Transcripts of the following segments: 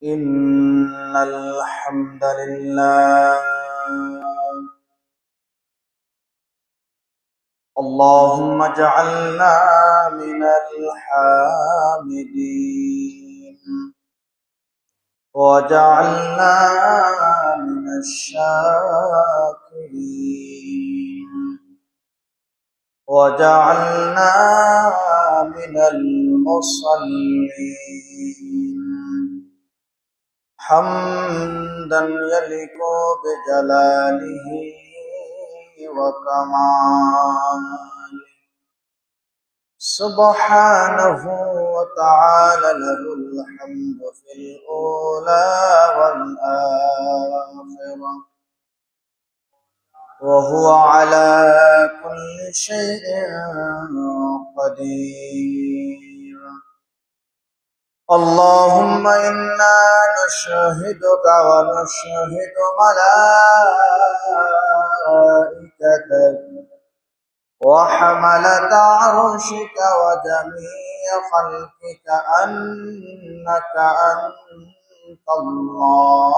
إن الحمد لله اللهم اجعلنا من الحامدين وجعلنا من الشاكرين وجعلنا من المصلين حمدا يليق بجلاله وكماله سبحانه وتعالى له الحمد في الأولى والآخرة وهو على كل شيء قدير اللهم إنا نشهدك ونشهد ملائكتك وحملة عرشك وجميع خلقك أنك أنت الله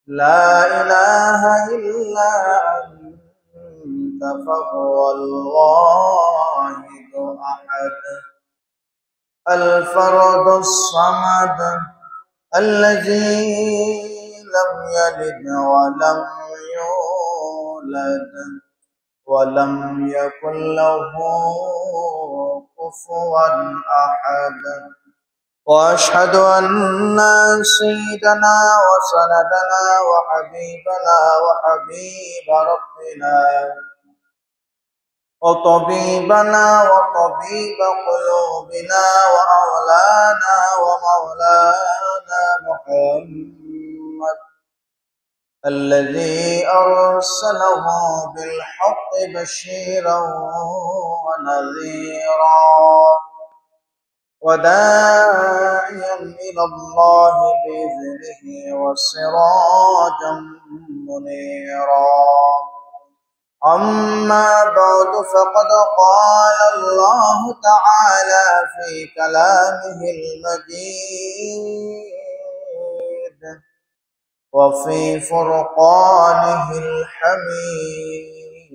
لا إله إلا أنت فهو الواحد أحد الفرد الصمد الذي لم يلد ولم يولد ولم يكن له كفوا أحد وأشهد أن سيدنا وسندنا وحبيبنا وحبيب ربنا وطبيبنا وطبيب قلوبنا وأولانا ومولانا محمد الذي أرسله بالحق بشيرا ونذيرا وداعيا إلى الله بإذنه وسراجا منيرا أما بعد فقد قال الله تعالى في كلامه المجيد وفي فرقانه الحميد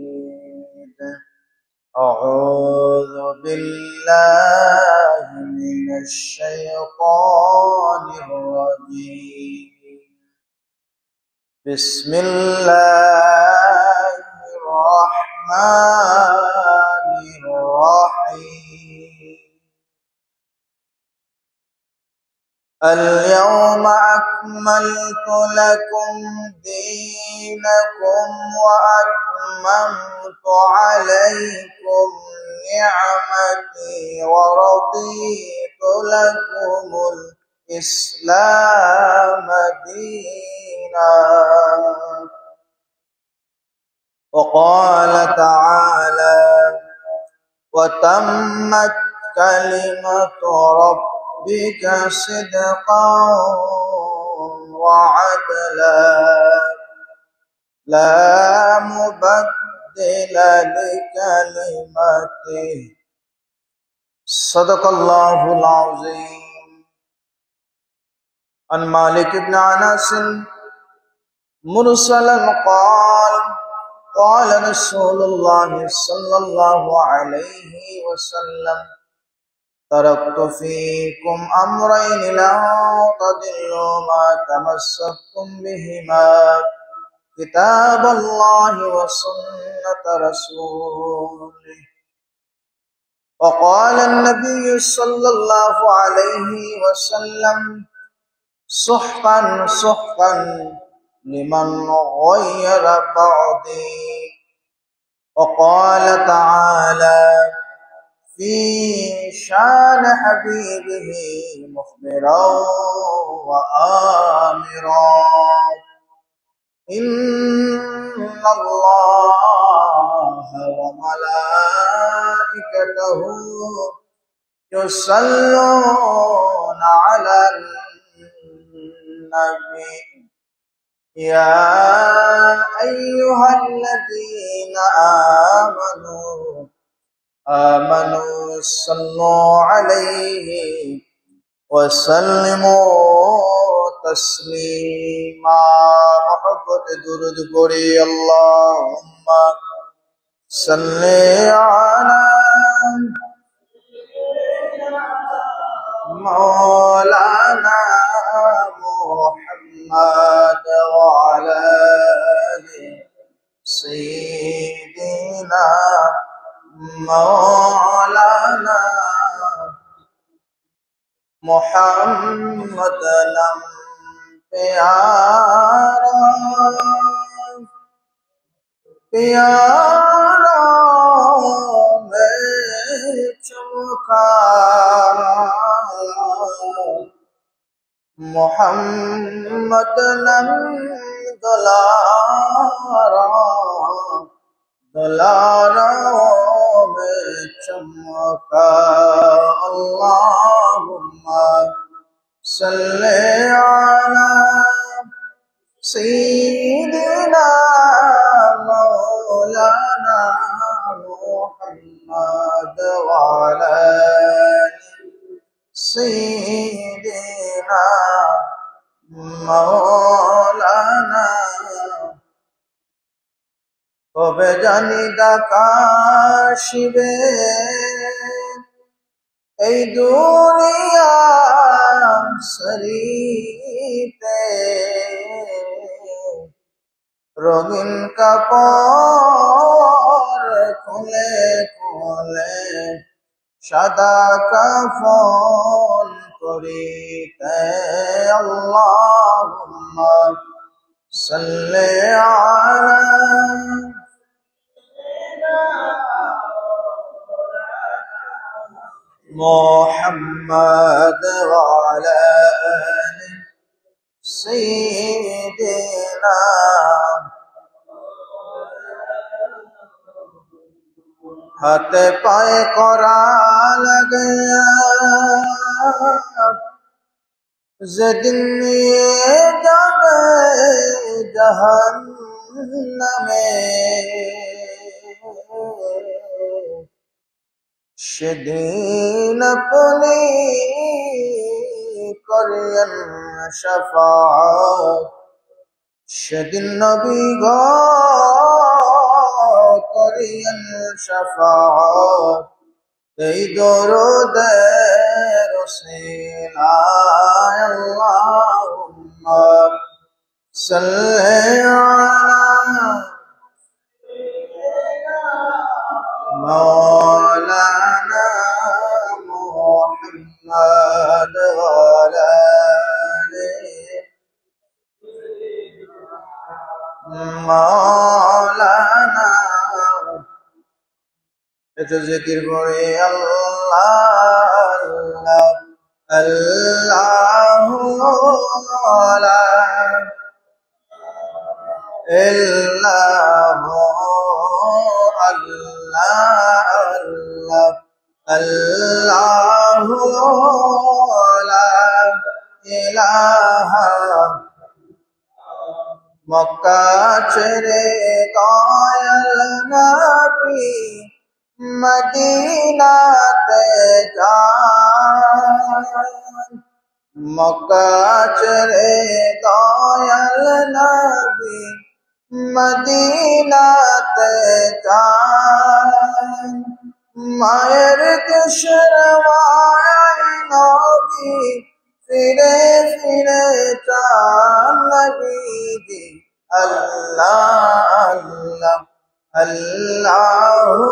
أعوذ بالله من الشيطان الرجيم بسم الله الرحمن الرحيم اليوم أكملت لكم دينكم وأتممت عليكم نعمتي ورضيت لكم الإسلام دينا وقال تعالى وتمت كلمة ربك صدقا وعدلا لا مبدل لكلمته صدق الله العظيم عن مالك بن أنس مرسلا قال قال رسول الله صلى الله عليه وسلم تركت فيكم أمرين لن تضلوا ما تمسكتم بهما كتاب الله وسنة رسوله وقال النبي صلى الله عليه وسلم سحقا سحقا لمن غير بعدي وقال تعالى في شان حبيبه مخبرا وآمرا إن الله وملائكته يصلون على النبي يا أيها الذين آمنوا صلوا عليه وسلموا تسليما محبت درود پڑھی اللهم صل على مولانا محمد وعلى سيدنا مولانا محمد نم پیارا پیارا میں چمکا محمد نم دلارا دلارا میں چمکا اللهم صل على سيدنا مولانا محمد وعلى سيدنا مولانا কবে জানি ডাকা শিবে এই দুনিয়া সরিতে রঙিন কাপড় খুলে খুলে সাদা কাফন করিতে আল্লাহুম্মা সাল্লি আলা محمد وعلى آل سيدنا হাতে পায়ে করা লাগে যেদিন নিয়ে যাবে জাহান্নামে সেদিন আপনি করেন শাফাআত সেদিন নবী গো করেন শাফাআত এই দরুদের ওসিলায় আল্লাহুম্মা সাল্লি আলা مولانا محمد وعلى مولانا একটু জিকির করে আল্লাহ আল্লাহ লা ইল্লাহু আল্লাহু লা ইলাহা মক্কা ছেড়ে দয়াল নবী মদিনাতে যান মক্কা ছেড়ে দয়াল নবী মদিনাতে যান মায়ের দেশের মায়ায় নবী ফিরে ফিরে চান নবীজি আল্লাহ আল্লাহ আল্লাহু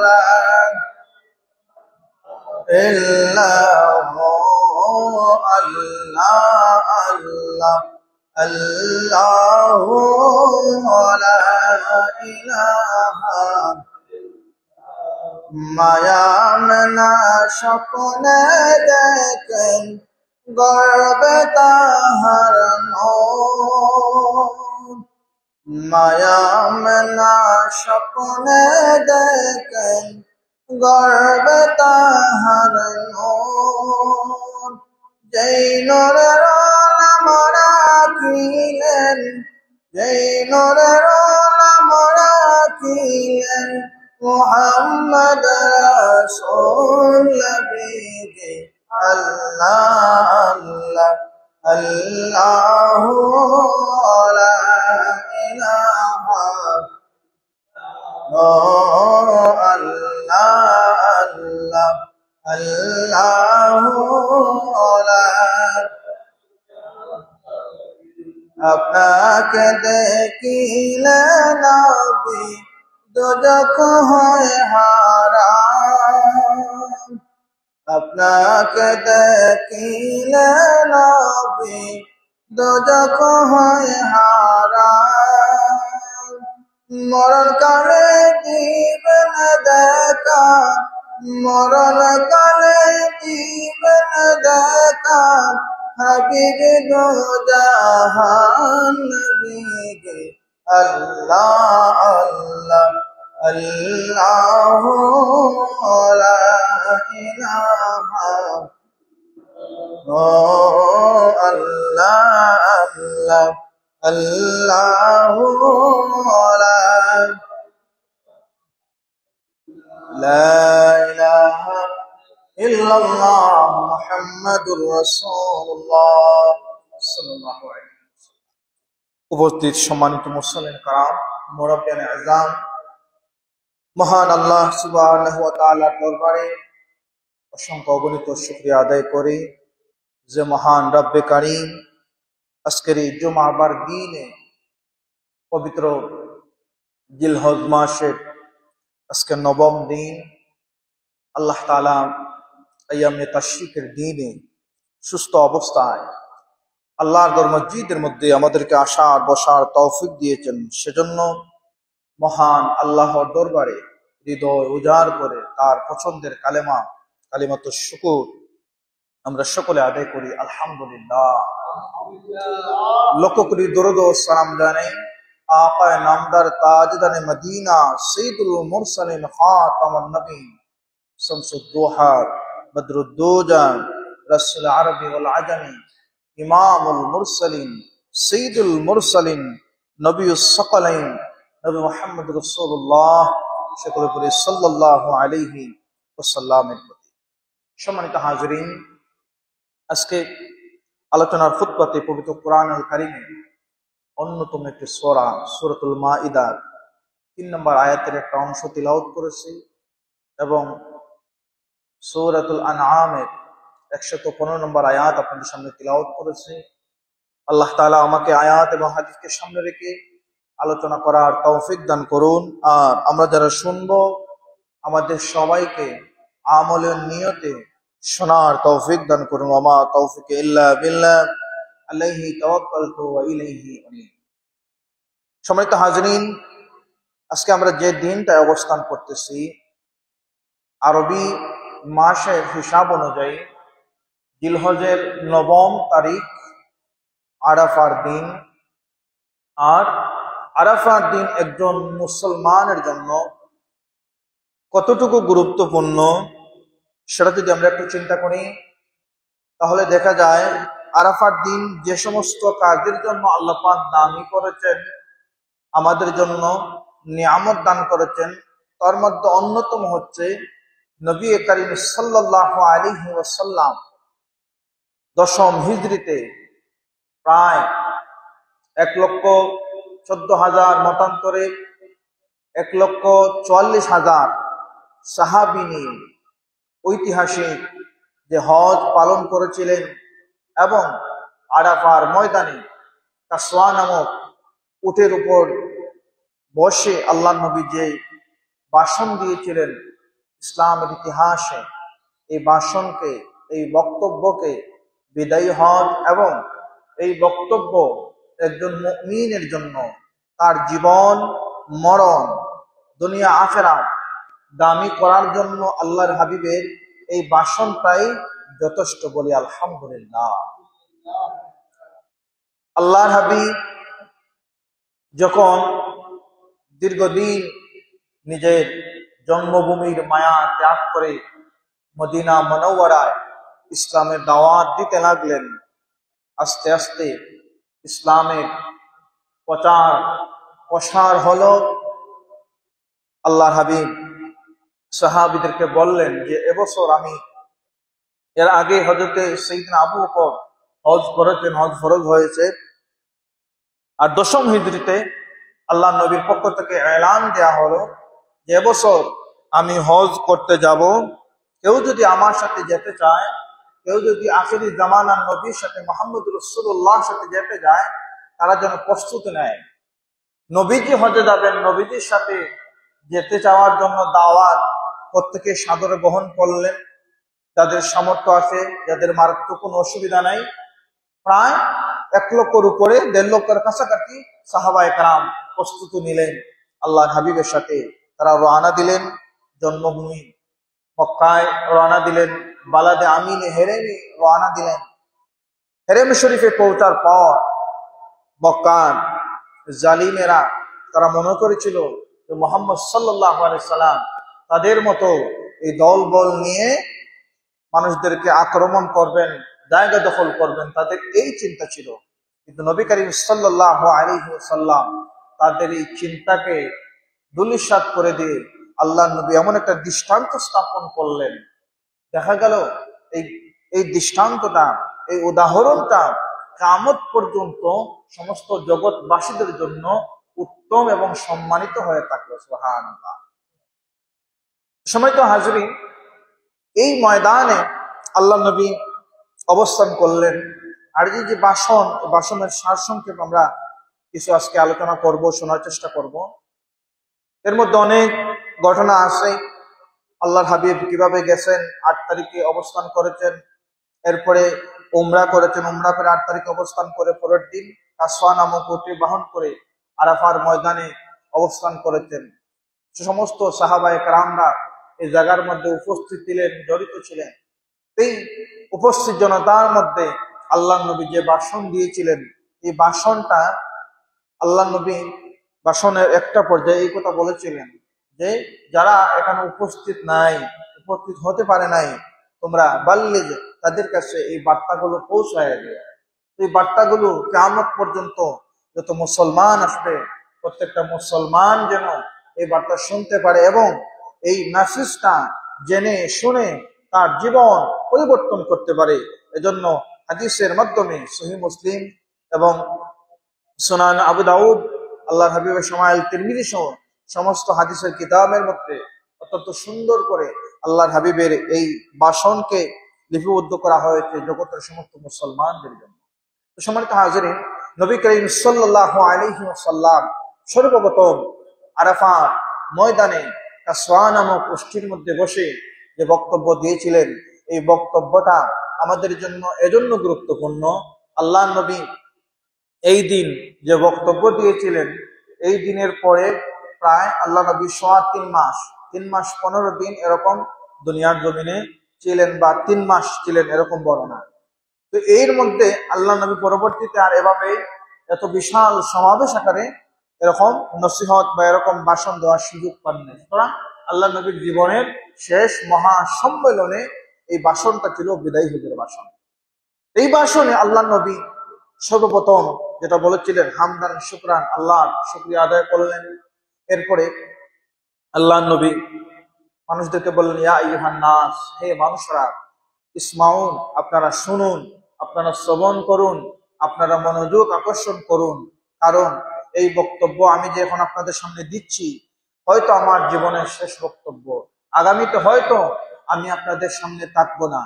লা ইল্লাহু আল্লাহ আল্লাহ আল্লাহু লা ইলাহা মায়া মনা স্বপ্নে দেখেন গর্বে তাহার মায়া মনা স্বপ্নে দেখেন গর্বে তাহার যেই নূরের নাম রাখিলেন যেই নূরের নাম রাখিলেন মুহাম্মদ রাসূল নবীজি Allah Allah Allahu la ilaha Allah Allahu la আপনাকে দেখিলে নবী দোজখ হয় হারাম আপনাকে দেখিলে নবী দোজখ হয় হারাম মরণ কালে দিবেন দেখা মরণ কালে দিবেন দেখা হাবিব দো জাহান নবীকে আল্লাহ আল্লাহ আল্লাহু লা ইলাহা আল্লাহ আল্লাহ আল্লাহু লা ইলাহা ইল্লাল্লাহ মুহাম্মাদুর রাসূলুল্লাহ সাল্লাল্লাহু আলাইহি ওয়াসাল্লাম। উপস্থিত সম্মানিত মুসলিম কারাম, মুরাব্বিয়ানে আযম, মহান আল্লাহ সুবহানাহু ওয়া তাআলার দরবারে অসংখ্য অগণিত শুকরিয়া আদায় করি যে মহান রব্বে কারীম আজকের এই জুমাবার দিনে পবিত্র জিলহজ মাসের আজকে নবম দিন, আল্লাহ তাআলা আইয়ামে তাশরিকের দিনে সুস্থ অবস্থায় আল্লাহর ঘর মসজিদের মধ্যে আমাদেরকে আসার বসার তৌফিক দিয়েছেন। সেজন্য মহান আল্লাহর দরবারে হৃদয় উজাড় করে তার পছন্দের কালিমাতুশ শুকর আমরা সকলে আদায় করি আলহামদুলিল্লাহ। লক্ষ কোটি দরুদ ও সালাম জানাই আকায়ে নামদার তাজদানে মদিনা সৈয়দুল মুরসালিন খাতামুন নবী শামসুদ দুহা বদরুদ্দোজা রাসূল আরবি ওয়াল আজমি ইমামুল মুরসালিন সৈয়দুল মুরসালিন নবিয়ুস সাকালাইন নবী মুহাম্মদ রাসূলুল্লাহ সাল্লাল্লাহু আলাইহি ওয়াসাল্লামের প্রতি। সম্মানিত হাজিরিন, আজকে আলোচনার খুতবাতে পবিত্র কোরআনুল কারীমে অন্যতম একটি সূরা সূরাতুল মাইদার ৩ নম্বর আয়াতের একটা অংশ তিলাওয়াত করেছি এবং সূরাতুল আনআমের ১১৫ নম্বর আয়াত আপনাদের সামনে তিলাওয়াত করেছি। আল্লাহ তাআলা আমাকে আয়াত এবং হাদিসকে সামনে রেখে আলোচনা করার তৌফিক দান করুন, আর আমরা যারা শুনবো আমাদের সবাইকে আমলের নিয়তে শোনার তৌফিক দান করুন। ওয়া তৌফিক ইল্লা বিল্লাহ আলাইহি তাওয়াক্কালতু ওয়া ইলাইহি উনীব। সম্মানিত হাজিরিন, আজকে আমরা যে দিনটায় অবস্থান করতেছি আরবি মাসের হিসাব অনুযায়ী জিলহজের নবম তারিখ আরাফার দিন। আর আরাফার দিন একজন মুসলমানের জন্য কতটুকু গুরুত্বপূর্ণ সেটা যদি আমরা একটু চিন্তা করি তাহলে দেখা যায় আরাফার দিন যে সমস্ত কাজের জন্য আল্লাহ পাক দামি করেছেন, আমাদের জন্য নিয়ামত দান করেছেন, তার মধ্যে অন্যতম হচ্ছে নবী করিম সাল্লাল্লাহু আলাইহি ওয়াসাল্লাম দশম হিজরিতে প্রায় ১,১৪,০০০ মতান্তরে ১,৪৪,০০০ সাহাবী নিয়ে ঐতিহাসিক যে হজ পালন করেছিলেন এবং আরাফার ময়দানে কাসওয়া নামক উটের উপর বসে আল্লাহ নবী যে ভাষণ দিয়েছিলেন ইসলামের ইতিহাসে, এই ভাষণকে, এই বক্তব্যকে বিদায়ী হজ এবং এই বক্তব্য একজন মুমিনের জন্য তার জীবন মরণ দুনিয়া আখিরাত দামি করার জন্য আল্লাহর হাবিবের এই ভাষণটাই যথেষ্ট বলি আলহামদুলিল্লাহ। আল্লাহর হাবিব যখন দীর্ঘদিন নিজের জন্মভূমির মায়া ত্যাগ করে মদিনা মুনাওয়ারায় ইসলামের দাওয়াত দিতে লাগলেন, আস্তে আস্তে ইসলামের প্রসার হলো। আল্লাহর হাবিব সাহাবীদেরকে বললেন যে এবছর আমি এর আগে হযরতে সাইয়েদনা আবু বকর হজ করেছেন, হজ ফরজ হয়েছে। আর 10ম হিজরিতে আল্লাহ নবীর পক্ষ থেকে এলান দেয়া হলো যে এবছর আমি হজ করতে যাব, কেউ যদি আমার সাথে যেতে চায়, কেউ যদি আখিরি জামানার নবীর সাথে মুহাম্মদ রাসূলুল্লাহর সাথে যেতে যায়, তারা যেন প্রস্তুতি নেয়। নবীজি হজে যাবেন, নবীজির সাথে যেতে চাওয়ার জন্য দাওয়াত প্রত্যেকে সাদরে গ্রহণ করলেন। যাদের সামর্থ্য আছে, যাদের মারাত্মক কোনো অসুবিধা নাই, প্রায় 1 লক্ষর উপরে 1.5 লক্ষের কাছাকাছি সাহাবায়ে কেরাম প্রস্তুতি নিলেন আল্লাহর হাবিবের সাথে। তারা রওনা দিলেন জন্মভূমি মক্কায়, রওনা দিলেন বালাদে আমিনে হেরেমে, রওনা দিলেন। হেরেম শরীফে পৌঁছার পর মক্কার জালিমেরা তারা মনে করেছিল যে মুহাম্মদ সাল্লাল্লাহু আলাইহি সাল্লাম তাদের মতো এই দলবল নিয়ে মানুষদেরকে আক্রমণ করবেন, জায়গা দখল করবেন, তাদের এই চিন্তা ছিল। কিন্তু নবী করিম সাল্লাল্লাহু আলাইহি ওয়াসাল্লাম তাদের এই চিন্তাকে ধূলিসাৎ করে দিয়ে আল্লাহ নবী এমন একটা দৃষ্টান্ত স্থাপন করলেন, দেখা গেল এই এই দৃষ্টান্তটা, এই উদাহরণটা কিয়ামত পর্যন্ত সমস্ত জগৎবাসীদের জন্য উত্তম এবং সম্মানিত হয়ে থাকলো। সুবহানাল্লাহ। সময় তো হাজরিন, এই ময়দানে আল্লাহ নবী অবস্থান করলেন। আর এই যে বাসনের সারসংক্ষেপ আমরা কিছু আজকে আলোচনা করব, শোনার চেষ্টা করব। এর মধ্যে অনেক ঘটনা আছে। আল্লাহর হাবিব কিভাবে গেছেন, 8 তারিখে অবস্থান করেছেন, এরপরে উমরা করেছেন, উমরা করে 8 তারিখে অবস্থান করে পরের দিন কাসওয়া নামক উটে বাহন করে আরাফার ময়দানে অবস্থান করেছেন। সে সমস্ত সাহাবায়ে কেরামরা এই জায়গার মধ্যে উপস্থিত ছিলেন, জড়িত ছিলেন। এই উপস্থিত জনতার মধ্যে আল্লাহ নবী যে ভাষণ দিয়েছিলেন, এই ভাষণটা আল্লাহ নবী ভাষণের একটা পর্যায়ে এই কথা বলেছিলেন যে যারা এখানে উপস্থিত নাই, উপস্থিত হতে পারে নাই, তোমরা বাল্লিগ, তাদের কাছে এই বার্তাগুলো পৌঁছায় দিও। এই বার্তাগুলো কিয়ামত পর্যন্ত যত মুসলমান আসবে, প্রত্যেকটা মুসলমান যেন এই বার্তা শুনতে পারে এবং এই মেসেজটা জেনে শুনে তার জীবন পরিবর্তন করতে পারে। এজন্য হাদিসের মাধ্যমে সহিহ মুসলিম এবং সুনান আবু দাউদ, আল্লাহর হাবিবের শামাইল তিরমিজি সহ সমস্ত হাদিসের কিতাবের মধ্যে অত্যন্ত সুন্দর করে আল্লাহর হাবিবের এই ভাষণকে লিপিবদ্ধ করা হয়েছে জগতের সমস্ত মুসলমানদের জন্য। তো সম্মানিত হাজিরিন, নবী করিম সাল্লাল্লাহু আলাইহি ওয়াসাল্লাম সর্বপ্রথম আরাফার ময়দানে কাসওয়া নামক গোষ্ঠীর মধ্যে বসে যে বক্তব্য দিয়েছিলেন, এই বক্তব্যটা আমাদের জন্য এজন্য গুরুত্বপূর্ণ। আল্লাহ নবী এই দিন যে বক্তব্য দিয়েছিলেন, এই দিনের পরে প্রায় আল্লাহ নবী 3 মাস 15 দিন এরকম দুনিয়ার জমিনে ছিলেন, বা 3 মাস ছিলেন এরকম বর্ণনা। তো এর মধ্যে আল্লাহ নবী পরবর্তীতে আর এভাবে এত বিশাল সমাবেশ আকারে এরকম নসিহত বা এরকম ভাষণ দেওয়ার সুযোগ পান নাই। সুতরাং আল্লাহ নবীর জীবনের শেষ মহা সম্মেলনে এই ভাষণটা ছিল বিদায়ী হজের ভাষণ। এই ভাষণে আল্লাহ নবী সর্বপ্রথম যেটা বলেছিলেন, হামদান শুকরান, আল্লাহর শুকরিয়া আদায় করলেন। এরপরে আল্লাহ নবী মানুষদেরকে বললেন, ইয়া আইয়ুহান নাস, হে মানুষরা, ইসমাউন, আপনারা শুনুন, আপনারা শ্রবণ করুন, আপনারা মনোযোগ আকর্ষণ করুন। কারণ এই বক্তব্য আমি যে এখন আপনাদের সামনে দিচ্ছি, হয়তো আমার জীবনের শেষ বক্তব্য। আগামীতে হয়তো আমি আপনাদের সামনে থাকবো না,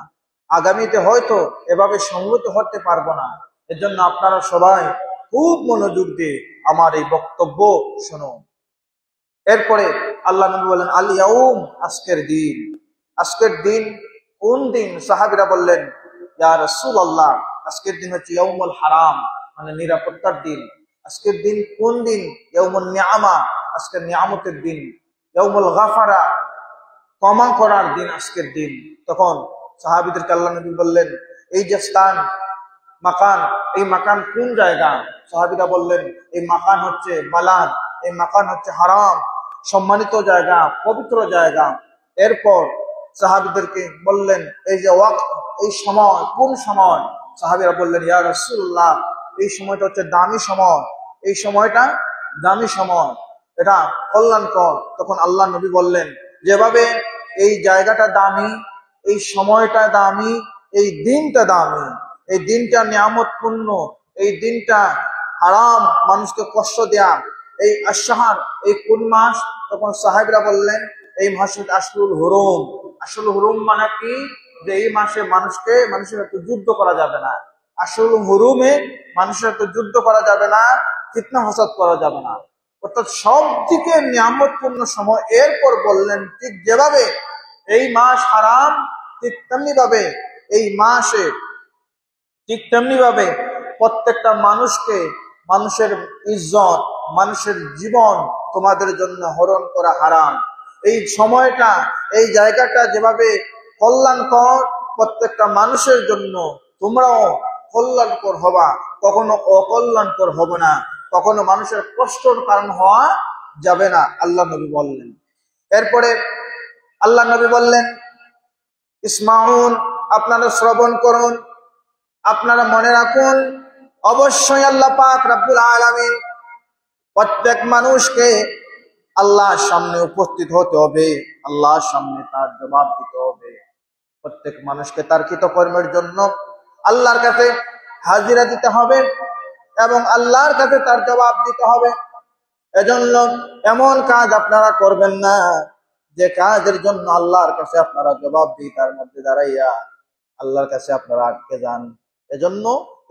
আগামীতে হয়তো এভাবে সংগত হতে পারবো না। এর জন্য আপনারা সবাই খুব মনোযোগ দিয়ে আমার এই বক্তব্য শুনুন। এরপরে আল্লাহ নবী বললেন, আল ইয়াউম, আজকের দিন। আজকের দিন কোন দিন? সাহাবীরা বললেন, ইয়া রাসূলুল্লাহ, আজকের দিন হচ্ছে ইয়াউমুল হারাম, মানে নিরাপত্তার দিন। আজকের দিন কোন দিন? ইয়াউমুন নিআমা, আজকের নিয়ামতের দিন। ইয়াউমুল গাফারা, ক্ষমা করার দিন আজকের দিন। তখন সাহাবীদেরকে আল্লাহ নবী বললেন, এই যে স্থান, মাকান, এই মাকান কোন জায়গা? সাহাবীরা বললেন, এই মাকান হচ্ছে বালাদ, এই মাকান হচ্ছে হারাম, সম্মানিত জায়গা, পবিত্র জায়গা। এরপর সাহাবীদেরকে বললেন, এই যে ওয়াক্ত, এই সময় কোন সময়? সাহাবীরা বললেন, ইয়া রাসূলুল্লাহ, এই সময়টা হচ্ছে দামি সময়, এই সময়টা দামি সময়, এটা কল্যাণকর। তখন আল্লাহ নবী বললেন, যেভাবে এই জায়গাটা দামি, এই সময়টা দামি, এই দিনটা দামি, এই দিনটা নিয়ামতপূর্ণ, এই দিনটা হারাম মানুষকে কষ্ট দেয়া। এই আশহার, এই কোন মাস? তখন সাহেবরা বললেন এই মাস আশরুল হুরুম। আশরুল হুরুম মানে কি? যে এই মাসে মানুষের সাথে যুদ্ধ করা যাবে না। আশরুল হুরুমে মানুষের সাথে যুদ্ধ করা যাবে না, ফিতনা ফাসাদ করা যাবে না, অর্থাৎ সব দিকে নিয়ামতপূর্ণ সময়। এরপর বললেন ঠিক যেভাবে এই মাস হারাম, ঠিক তেমনি ভাবে এই মাসে, ঠিক তেমনি ভাবে প্রত্যেকটা মানুষকে, মানুষের ইজ্জত, মানুষের জীবন তোমাদের জন্য হরণ করা হারাম। এই সময়টা, এই জায়গাটা যেভাবে কল্যাণকর প্রত্যেকটা মানুষের জন্য, তোমরাও কল্যাণকর হবা, কখনো অকল্যাণকর হবে না, কখনো মানুষের কষ্টর কারণ হওয়া যাবে না, আল্লাহ নবী বললেন। এরপরে আল্লাহ নবী বললেন ইসমাউন, আপনারা শ্রবণ করুন, আপনারা মনে রাখুন, অবশ্যই আল্লাহ পাক রব্বুল আলামিন প্রত্যেক মানুষকে আল্লাহর সামনে উপস্থিত হতে হবে, আল্লাহর সামনে তার জবাব দিতে হবে। প্রত্যেক মানুষকে তার কৃতকর্মের জন্য আল্লাহর কাছে হাজিরা দিতে হবে এবং আল্লাহর কাছে তার জবাব দিতে হবে। এজন্য এমন কাজ আপনারা করবেন না যে কাজের জন্য আল্লাহর কাছে আপনারা জবাব দিই, তার মধ্যে দাঁড়াইয়া আল্লাহর কাছে আপনারা আটকে যান। এজন্য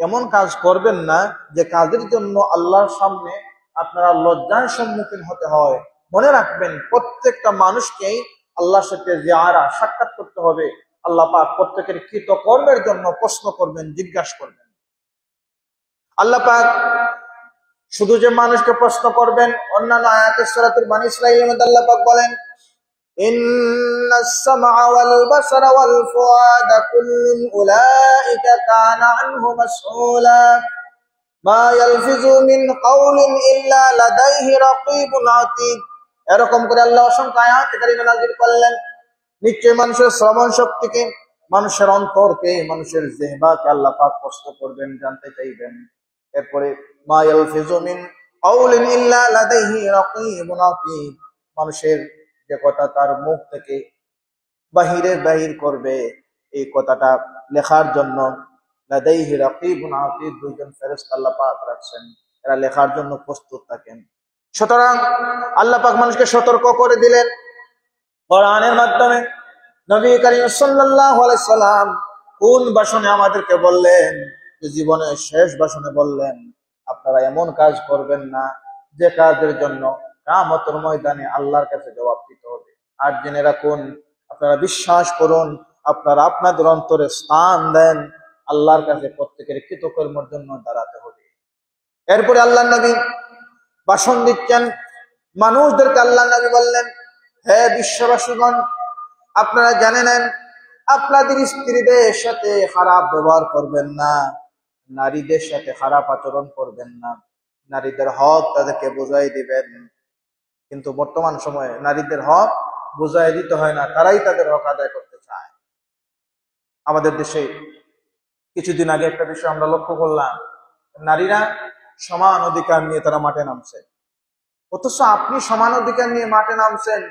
এমন কাজ করবেন না যে কাজের জন্য আল্লাহর সামনে আপনারা লজ্জার সম্মুখীন হতে হয়। মনে রাখবেন, প্রত্যেকটা মানুষকেই আল্লাহর সাথে জিয়ারা, সাক্ষাৎ করতে হবে। আল্লাহ পাক প্রত্যেকের কৃতকর্মের জন্য প্রশ্ন করবেন, জিজ্ঞাসা করবেন। আল্লাহ পাক শুধু যে মানুষকে প্রশ্ন করবেন, অন্যান্য আয়াতের সূরাতুল বনী ইসরাঈলের মধ্যে আল্লাহ পাক বলেন ইন্নাস সামআ ওয়াল বাসারা ওয়াল ফুআদা কুল্লুন উলাইকা কানা আনহু মাসউলা মা ইয়ালফিজু মিন কাওলিন ইল্লা লাদাইহি রাকীবুন আতীদ। এরকম করে আল্লাহ অসংখ্য আয়াত কারীমা নাযিল করলেন। নিশ্চয় মানুষের শ্রবণ শক্তিকে, মানুষের অন্তরকে, মানুষের জিহ্বাকে আল্লাহ পাক প্রশ্ন করবেন, জানতে চাইবেন। এরপরে মা ইয়ালফিজু মিন কাওলিন ইল্লা লাদাইহি রাকীবুন আতীদ, মানুষের যে কথা তার মুখ থেকে বাহির করবে, এই কথাটা লেখার জন্য লাদাইহি রাকীবুন আতীদ, দুইজন ফেরেশতা আল্লাহ পাক রাখছেন, এরা লেখার জন্য প্রস্তুত থাকেন। সুতরাং আল্লাহ পাক মানুষকে সতর্ক করে দিলেন কোরআনের মাধ্যমে। নবী করিম সাল্লাল্লাহু আলাইহি সাল্লাম কোন ভাষণে আমাদেরকে বললেন? জীবনের শেষ ভাষণে বললেন আপনারা এমন কাজ করবেন না যে কাজের জন্য কিয়ামতের ময়দানে আল্লাহর কাছে জবাব দিতে হবে। আর জেনে রাখুন, আপনারা বিশ্বাস করুন, আপনারা আপনাদের অন্তরে স্থান দেন, আল্লাহর কাছে প্রত্যেকের কৃতকর্মের জন্য দাঁড়াতে হবে। এরপরে আল্লাহ নবী ভাষণ দিচ্ছেন মানুষদেরকে। আল্লাহ নবী বললেন, হে বিশ্ববাসীগণ, আপনারা জেনে নেন আপনাদের স্ত্রীদের সাথে খারাপ ব্যবহার করবেন না, নারীদের সাথে খারাপ আচরণ করবেন না, নারীদের হক তাদেরকে বুঝাই দিবেন। কিন্তু বর্তমান সময়ে নারীদের হক বুঝাই দিতে হয় না, তারাই তাদের হক আদায় করতে চায়। আমাদের দেশে কিছুদিন আগে একটা বিষয় আমরা লক্ষ্য করলাম, নারীরা সমান অধিকার নিয়ে তারা মাঠে নামছে। অথচ আপনি সমান অধিকার নিয়ে মাঠে নামছেন,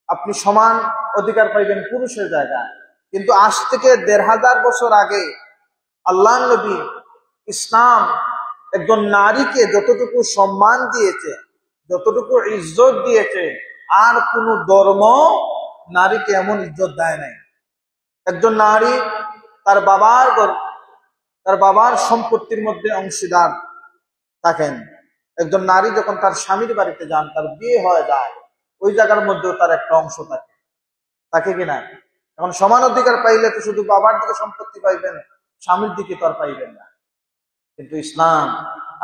আপনি সমান অধিকার পাইবেন পুরুষের জায়গায়। কিন্তু আজ থেকে ১৫০০ বছর আগে আল্লাহ নবী ইসলাম একজন নারীকে যতটুকু সম্মান দিয়েছে, যতটুকু ইজ্জত দিয়েছে, আর কোন ধর্ম নারীকে এমন ইজ্জত দেয় নাই। একজন নারী তার বাবার সম্পত্তির মধ্যে অংশীদার থাকেন। একজন নারী যখন তার স্বামীর বাড়িতে যান, তার বিয়ে হয়ে যায়, ওই জায়গার মধ্যেও তার একটা অংশ থাকে কিনা? এখন সমান অধিকার পাইলে তো শুধু বাবার দিকে সম্পত্তি পাইবেন, স্বামীর দিকে তো আর পাইবেন না। কিন্তু ইসলাম,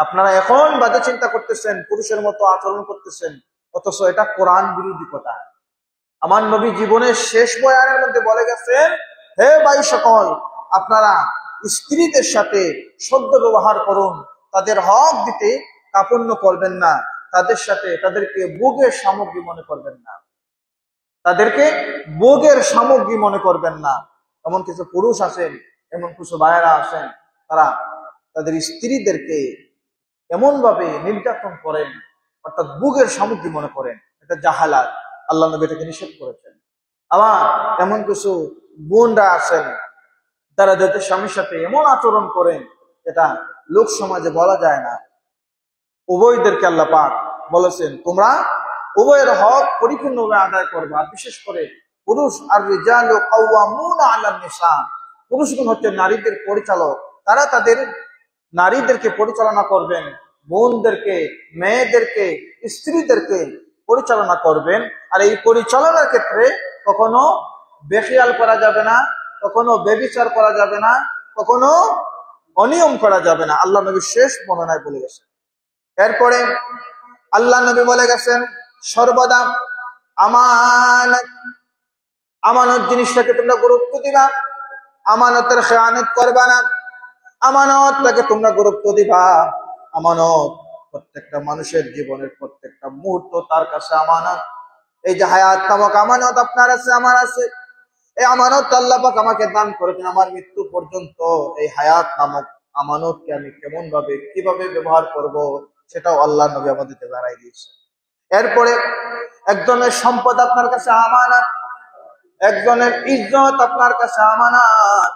আপনারা এখন বাজে চিন্তা করতেছেন, পুরুষের মতো আচরণ করতেছেন, অথচ এটা কোরআন বিরোধী কথা। আমার নবী জীবনের শেষ বয়ানের মধ্যে বলে গেছেন, হে ভাই সকল, আপনারা স্ত্রীদের সাথে সদ্য ব্যবহার করুন, তাদের হক দিতে কাপন্ন করবেন না, তাদেরকে ভোগের সামগ্রী মনে করবেন না, তাদেরকে ভোগের সামগ্রী মনে করবেন না। এমন কিছু পুরুষ আছেন, এমন কিছু ভাইয়েরা আছেন, তারা তাদের স্ত্রীদেরকে এমন ভাবে নির্যাতন করেন, অর্থাৎ ভোগের সামগ্রী মনে করেন। এটা জাহালাত, আল্লাহ নবী এটাকে নিষেধ করেছেন। আবার এমন কিছু বোনরা আছেন তারা যাতে স্বামীর সাথে এমন আচরণ করেন যেটা লোক সমাজে বলা যায় না। উভয়দেরকে আল্লাহ পাক বলেছেন তোমরা উভয়ের হক পরিপূর্ণভাবে আদায় করবা। বিশেষ করে পুরুষ আর রিজালু কাওয়ামুনা আলান নিসা, পুরুষগণ হচ্ছে নারীদের পরিচালক, তারা তাদের নারীদেরকে পরিচালনা করবেন, বোনদেরকে, মেয়েদেরকে, স্ত্রীদেরকে পরিচালনা করবেন। আর এই পরিচালনার ক্ষেত্রে কখনো বেখিয়াল করা যাবে না, কখনো বেবিচার করা যাবে না, কখনো অনিয়ম করা যাবে না। আল্লাহ নবী শেষ বর্ণনায় বলে গেছেন। এরপরে আল্লাহ নবী বলে গেছেন সর্বদা আমানত, আমানত জিনিসটাকে তোমরা গুরুত্ব দিবা, আমানতের খেয়ানত করবা না, আমানতটাকে তোমরা গুরুত্ব দিবা। আমানত প্রত্যেকটা মানুষের জীবনের প্রত্যেকটা মুহূর্ত তার কাছে আমানত। এই যে হায়াত নামক আমানত আপনার আছে, আমার আছে, এই আমানত আল্লাহ পাক আমাকে দান করেছেন। আমার মৃত্যু পর্যন্ত এই হায়াত নামক আমানতকে আমি কেমন ভাবে কিভাবে ব্যবহার করব সেটাও আল্লাহ নবী আমাদেরকে জানাই দিয়েছে। এরপরে একজনের সম্পদ আপনার কাছে আমানত, একজনের ইজ্জত আপনার কাছে আমানত,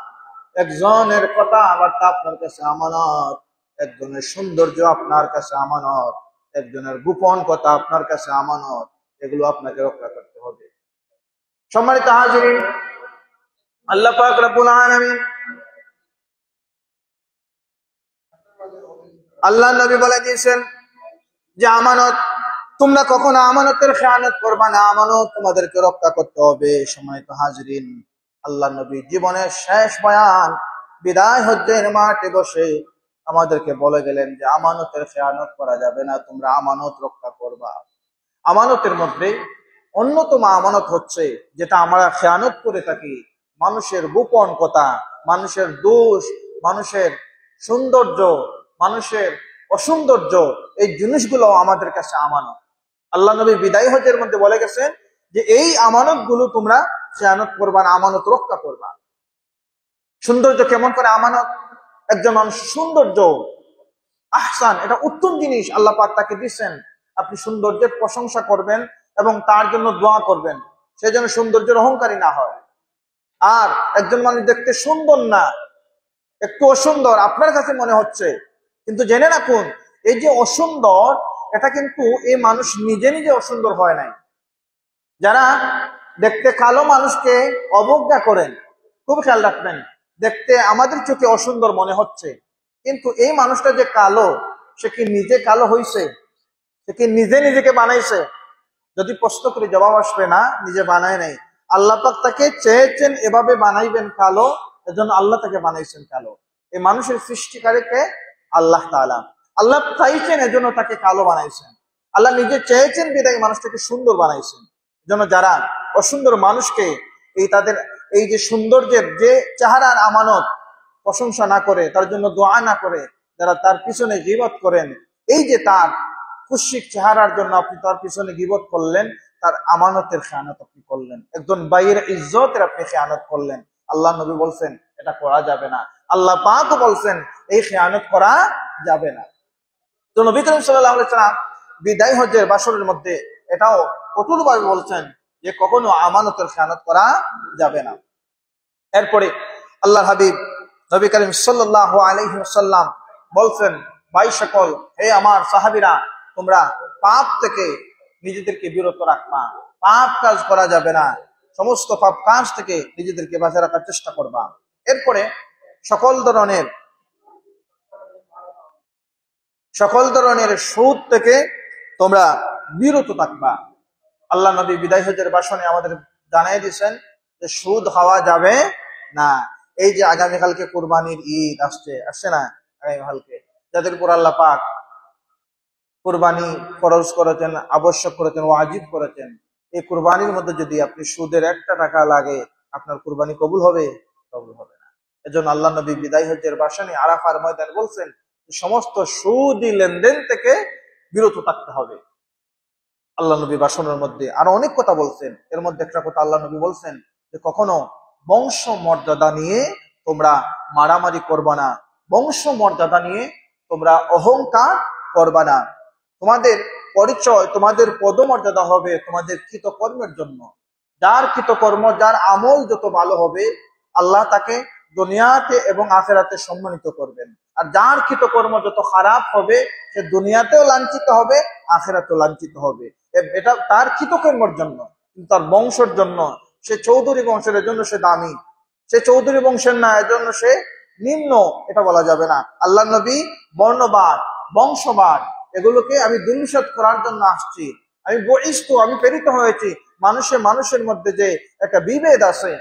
একজনের কথাবার্তা আপনার কাছে আমানত, একজনের সৌন্দর্য আপনার কাছে আমানত, একজনের গোপন কথা আপনার কাছে আমানত। এগুলো আপনাকে রক্ষা করতে হবে। সম্মানিত হাজিরিন, আল্লাহ পাক রব্বুল আলামিন আল্লাহ নবী বলে দিয়েছেন যে আমানত, তোমরা কখনো আমানতের খেয়ানত করবা না, আমানত তোমাদেরকে রক্ষা করতে হবে। সম্মানিত হাজিরিন, আল্লাহ নবী জীবনের শেষ বয়ান বিদায় হজ্জের মাঠে বসে আমাদেরকে বলে গেলেন যে আমানতের খেয়ানত করা যাবে না, তোমরা আমানত রক্ষা করবা। আমানতের মধ্যে অন্যতম আমানত হচ্ছে যেটা আমরা খেয়ানত করে থাকি, মানুষের গোপন কথা, মানুষের দোষ, মানুষের সৌন্দর্য, মানুষের অসৌন্দর্য, এই জিনিসগুলো আমাদের কাছে আমানত। আল্লাহ নবী বিদায় হজের মধ্যে বলে গেছেন যে এই আমানত গুলো তোমরা খেয়ানত করবা না, আমানত রক্ষা করবা। সৌন্দর্য কেমন করে আমানত? একজন মানুষ সৌন্দর্য আহসান, এটা উত্তম জিনিস আল্লাহ পাক তাকে দিচ্ছেন। আপনি সৌন্দর্যের প্রশংসা করবেন এবং তার জন্য দোয়া করবেন, সে যেন সৌন্দর্যের অহংকারী না হয়। আর একজন মানুষ দেখতে সুন্দর না, একটু অসুন্দর আপনার কাছে মনে হচ্ছে, কিন্তু জেনে রাখুন এই যে অসুন্দর, এটা কিন্তু এই মানুষ নিজে নিজে অসুন্দর হয় নাই। যারা দেখতে কালো মানুষকে অবজ্ঞা করেন, খুব খেয়াল রাখবেন, দেখতে আমাদের চোখে অসুন্দর মনে হচ্ছে, কিন্তু এই মানুষটা যে কালো, সে কি নিজে কালো হইছে? সে কি নিজে নিজেকে বানাইছে? যদি প্রশ্ন করে জবাব আসবে না, নিজে বানায় নাই। আল্লাহ পাক তাকে চেয়েছেন এভাবে বানাইবেন কালো, এজন্য আল্লাহ তাকে বানাইছেন কালো। এই মানুষের সৃষ্টিকারীকে আল্লাহ তাআলা, আল্লাহ চাইছেন এজন্য তাকে কালো বানাইছেন। আল্লাহ নিজে চেয়েছেন বিদায় মানুষটাকে সুন্দর বানাইছেন। এজন্য যারা অসুন্দর মানুষকে এই তাদের এই যে সৌন্দর্যের যে চেহারার আমানত প্রশংসা না করে, তার জন্য দোয়া না করে, যারা তার পিছনে গীবত করেন, এই যে তার কুৎসিত চেহারার জন্য আপনি তার পিছনে গীবত করলেন, তার আমানতের খেয়ানত আপনি করলেন, একজন ভাইয়ের ইজ্জতের আপনি খেয়ানত করলেন। আল্লাহ নবী বলছেন এটা করা যাবে না, আল্লাহ পাকও বলছেন এই খেয়ানত করা যাবে না। তো নবী করিম সাল্লাল্লাহু আলাইহি ওয়াসাল্লাম বিদায় হজ্জের বাসরের মধ্যে এটাও কঠোরভাবে বলছেন যে কখনো আমানতের খেয়ানত করা যাবে না। এরপরে আল্লাহর হাবিব নবী করিম সাল্লাল্লাহু আলাইহি ওয়াসাল্লাম বলছেন, ভাই সকল, হে আমার সাহাবীরা, তোমরা পাপ থেকে নিজেদেরকে বিরত রাখবা, পাপ কাজ করা যাবে না, সমস্ত পাপ কাজ থেকে নিজেদেরকে বাঁচিয়ে রাখার চেষ্টা করবা। এরপরে সকল ধরনের সুদ থেকে তোমরা বিরত থাকবা। আল্লাহ নবী বিদায় হজ্জের ভাষণে আমাদের জানাই দিয়েছেন যে সুদ খাওয়া যাবে না। এই যে আগামীকালকে কুরবানির ঈদ আসছে না, আগামীকালকে যাদের উপর আল্লাহ পাক কুরবানি ফরজ করেছেন, আবশ্যক করেছেন, ওয়াজিব করেছেন, এই কুরবানির মধ্যে যদি আপনি সুদের একটা টাকা লাগে, আপনার কুরবানি কবুল হবে? কবুল হবে না। এজন্য আল্লাহ নবী বিদায় হজ্জের ভাষণে আরাফার ময়দানে বলছেন সমস্ত সুদি লেনদেন থেকে বিরত থাকতে হবে। আল্লাহ নবী ভাষণের মধ্যে আরো অনেক কথা বলছেন, এর মধ্যে একটা কথা আল্লাহ নবী বলছেন যে কখনো বংশ মর্যাদা নিয়ে তোমরা মারামারি করবা না, বংশ মর্যাদা নিয়ে তোমরা অহংকার করবা না। তোমাদের পরিচয়, তোমাদের পদমর্যাদা হবে তোমাদের কৃতকর্মের জন্য। যার কৃতকর্ম, যার আমল যত ভালো হবে, আল্লাহ তাকে দুনিয়াতে এবং আখেরাতে সম্মানিত করবেন। আর যার কৃতকর্ম যত খারাপ হবে সে দুনিয়াতেও লাঞ্ছিত হবে, আখেরাতেও লাঞ্ছিত হবে। এটা তার কৃতকর্মের জন্য, কিন্তু তার বংশের জন্য, সে চৌধুরী বংশের জন্য সে দামি, সে চৌধুরী বংশের না এজন্য সে নিম্ন, এটা বলা যাবে না। আল্লাহ নবী বর্ণবাদ, বংশবাদ এগুলোকে আমি দুর্নিষেধ করার জন্য আসছি। আমি প্রেরিত হয়েছি মানুষের মধ্যে যে একটা বিভেদ আছে,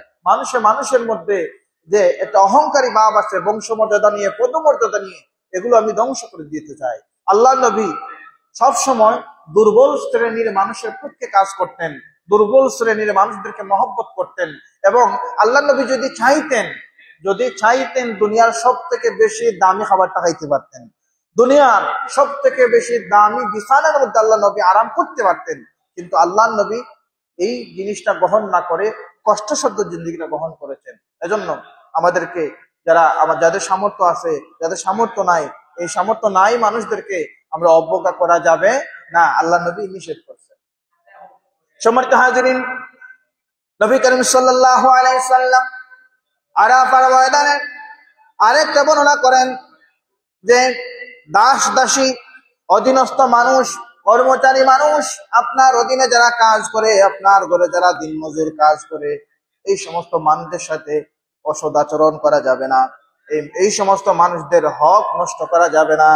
মানুষের মধ্যে যে একটা অহংকারী ভাব আছে, বংশমর্যাদা নিয়ে, পদমর্যাদা নিয়ে, এগুলো আমি ধ্বংস করে দিতে চাই। আল্লাহ নবী সবসময় দুর্বল শ্রেণীর মানুষের পক্ষে কাজ করতেন, দুর্বল শ্রেণীর মানুষদেরকে মহব্বত করতেন। এবং আল্লাহ নবী যদি চাইতেন দুনিয়ার সব থেকে বেশি দামি খাবারটা খাইতে পারতেন, দুনিয়ার সব থেকে বেশি দামি বিছানার মধ্যে আল্লাহ নবী আরাম করতে পারতেন, কিন্তু আল্লাহ নবী এই জিনিসটা গ্রহণ না করে কষ্টসাধ্য জিন্দেগিটা গ্রহণ করেছেন। এজন্য আমাদেরকে যাদের সামর্থ্য আছে, যাদের সামর্থ্য নাই, এই সামর্থ্য নাই মানুষদেরকে আমরা অবজ্ঞা করা যাবে না, আল্লাহ নবী নিষেধ করছেন। সম্মানিত হাজিরিন, নবী করিম সাল্লাল্লাহু আলাইহি সাল্লাম আরাফার ময়দানে আরেকটা বর্ণনা করেন যে দাস দাসী, অধীনস্থ মানুষ, কর্মচারী মানুষ, আপনার অধীনে যারা কাজ করে, আপনার ঘরে যারা দিনমজুর কাজ করে, এই সমস্ত মানুষদের সাথে অসদাচরণ করা যাবে না, এই সমস্ত মানুষদের হক নষ্ট করা যাবে না,